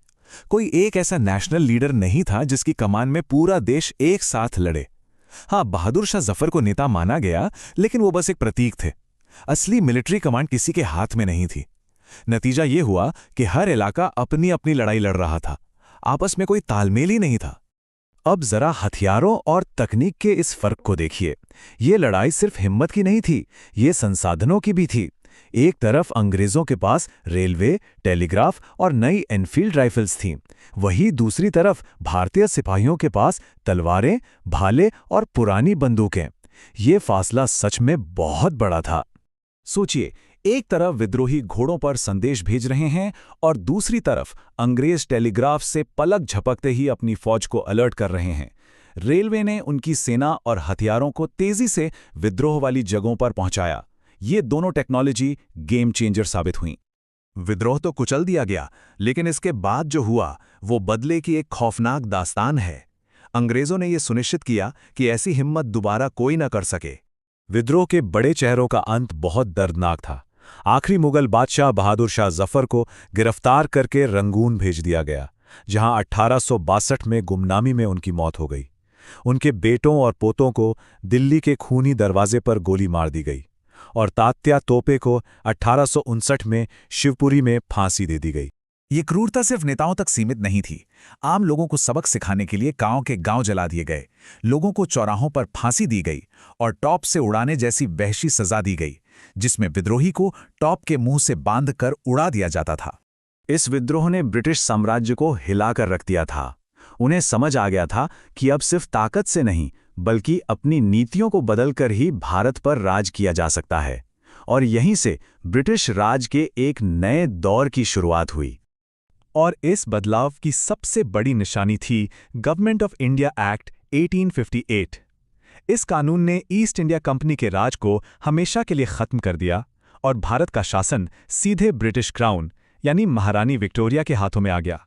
कोई एक ऐसा नेशनल लीडर नहीं था जिसकी कमान में पूरा देश एक साथ लड़े। हाँ, बहादुर शाह जफर को नेता माना गया, लेकिन वो बस एक प्रतीक थे। असली मिलिट्री कमांड किसी के हाथ में नहीं थी। नतीजा ये हुआ कि हर इलाका अपनी अपनी लड़ाई लड़ रहा था, आपस में कोई तालमेल ही नहीं था। अब जरा हथियारों और तकनीक के इस फर्क को देखिए। ये लड़ाई सिर्फ हिम्मत की नहीं थी, ये संसाधनों की भी थी। एक तरफ अंग्रेजों के पास रेलवे, टेलीग्राफ और नई एनफील्ड राइफल्स थीं, वहीं दूसरी तरफ भारतीय सिपाहियों के पास तलवारें, भाले और पुरानी बंदूकें। ये फासला सच में बहुत बड़ा था। सोचिए, एक तरफ विद्रोही घोड़ों पर संदेश भेज रहे हैं और दूसरी तरफ अंग्रेज टेलीग्राफ से पलक झपकते ही अपनी फौज को अलर्ट कर रहे हैं। रेलवे ने उनकी सेना और हथियारों को तेजी से विद्रोह वाली जगहों पर पहुंचाया। ये दोनों टेक्नोलॉजी गेम चेंजर साबित हुई। विद्रोह तो कुचल दिया गया, लेकिन इसके बाद जो हुआ वो बदले की एक खौफनाक दास्तान है। अंग्रेजों ने यह सुनिश्चित किया कि ऐसी हिम्मत दोबारा कोई न कर सके। विद्रोह के बड़े चेहरों का अंत बहुत दर्दनाक था। आखिरी मुगल बादशाह बहादुर शाह जफर को गिरफ्तार करके रंगून भेज दिया गया, जहां 1862 में गुमनामी में उनकी मौत हो गई। उनके बेटों और पोतों को दिल्ली के खूनी दरवाजे पर गोली मार दी गई और तात्या तोपे को 1859 में शिवपुरी में फांसी दे दी गई। ये क्रूरता सिर्फ नेताओं तक सीमित नहीं थी। आम लोगों को सबक सिखाने के लिए गांव के गांव जला दिए गए, लोगों को चौराहों पर फांसी दी गई और टॉप से उड़ाने जैसी वहशी सजा दी गई, जिसमें विद्रोही को टॉप के मुंह से बांधकर उड़ा दिया जाता था। इस विद्रोह ने ब्रिटिश साम्राज्य को हिलाकर रख दिया था। उन्हें समझ आ गया था कि अब सिर्फ ताकत से नहीं, बल्कि अपनी नीतियों को बदलकर ही भारत पर राज किया जा सकता है। और यहीं से ब्रिटिश राज के एक नए दौर की शुरुआत हुई। और इस बदलाव की सबसे बड़ी निशानी थी गवर्नमेंट ऑफ इंडिया एक्ट 1858। इस कानून ने ईस्ट इंडिया कंपनी के राज को हमेशा के लिए खत्म कर दिया और भारत का शासन सीधे ब्रिटिश क्राउन यानी महारानी विक्टोरिया के हाथों में आ गया।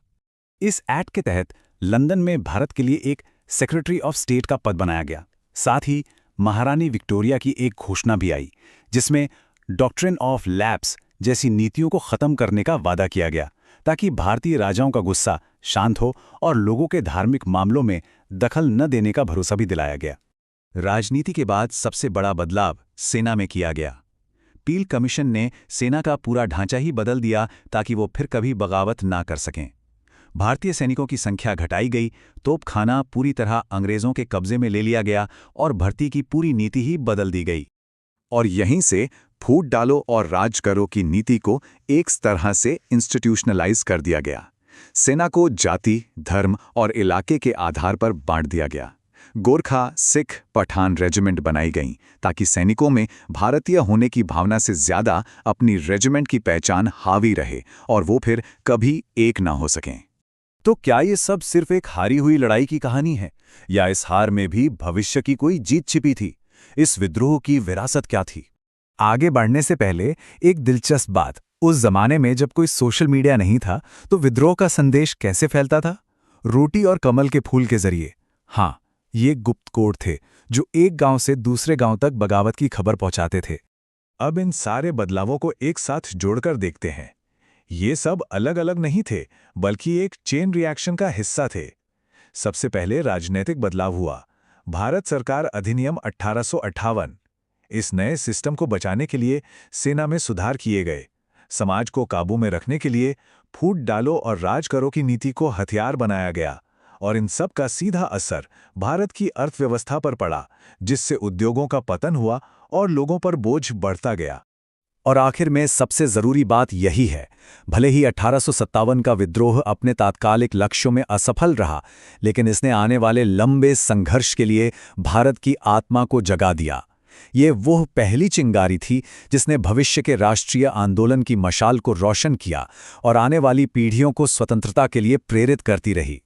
इस एक्ट के तहत लंदन में भारत के लिए एक सेक्रेटरी ऑफ स्टेट का पद बनाया गया। साथ ही महारानी विक्टोरिया की एक घोषणा भी आई, जिसमें डॉक्ट्रिन ऑफ लैप्स जैसी नीतियों को खत्म करने का वादा किया गया, ताकि भारतीय राजाओं का गुस्सा शांत हो और लोगों के धार्मिक मामलों में दखल न देने का भरोसा भी दिलाया गया। राजनीति के बाद सबसे बड़ा बदलाव सेना में किया गया। पील कमीशन ने सेना का पूरा ढांचा ही बदल दिया ताकि वो फिर कभी बगावत ना कर सकें। भारतीय सैनिकों की संख्या घटाई गई, तोपखाना पूरी तरह अंग्रेजों के कब्जे में ले लिया गया और भर्ती की पूरी नीति ही बदल दी गई। और यहीं से फूट डालो और राज करो की नीति को एक तरह से इंस्टीट्यूशनलाइज कर दिया गया। सेना को जाति, धर्म और इलाके के आधार पर बांट दिया गया। गोरखा, सिख, पठान रेजिमेंट बनाई गईं ताकि सैनिकों में भारतीय होने की भावना से ज्यादा अपनी रेजिमेंट की पहचान हावी रहे और वो फिर कभी एक ना हो सकें। तो क्या ये सब सिर्फ एक हारी हुई लड़ाई की कहानी है, या इस हार में भी भविष्य की कोई जीत छिपी थी? इस विद्रोह की विरासत क्या थी? आगे बढ़ने से पहले एक दिलचस्प बात, उस जमाने में जब कोई सोशल मीडिया नहीं था तो विद्रोह का संदेश कैसे फैलता था? रोटी और कमल के फूल के जरिए। हाँ, ये गुप्त कोड थे जो एक गांव से दूसरे गांव तक बगावत की खबर पहुंचाते थे। अब इन सारे बदलावों को एक साथ जोड़कर देखते हैं। ये सब अलग अलग नहीं थे, बल्कि एक चेन रिएक्शन का हिस्सा थे। सबसे पहले राजनीतिक बदलाव हुआ। भारत सरकार अधिनियम 1858। इस नए सिस्टम को बचाने के लिए सेना में सुधार किए गए। समाज को काबू में रखने के लिए फूट डालो और राज करो की नीति को हथियार बनाया गया, और इन सब का सीधा असर भारत की अर्थव्यवस्था पर पड़ा, जिससे उद्योगों का पतन हुआ और लोगों पर बोझ बढ़ता गया। और आखिर में सबसे जरूरी बात यही है, भले ही 1857 का विद्रोह अपने तात्कालिक लक्ष्यों में असफल रहा, लेकिन इसने आने वाले लंबे संघर्ष के लिए भारत की आत्मा को जगा दिया। ये वो पहली चिंगारी थी जिसने भविष्य के राष्ट्रीय आंदोलन की मशाल को रोशन किया और आने वाली पीढ़ियों को स्वतंत्रता के लिए प्रेरित करती रही।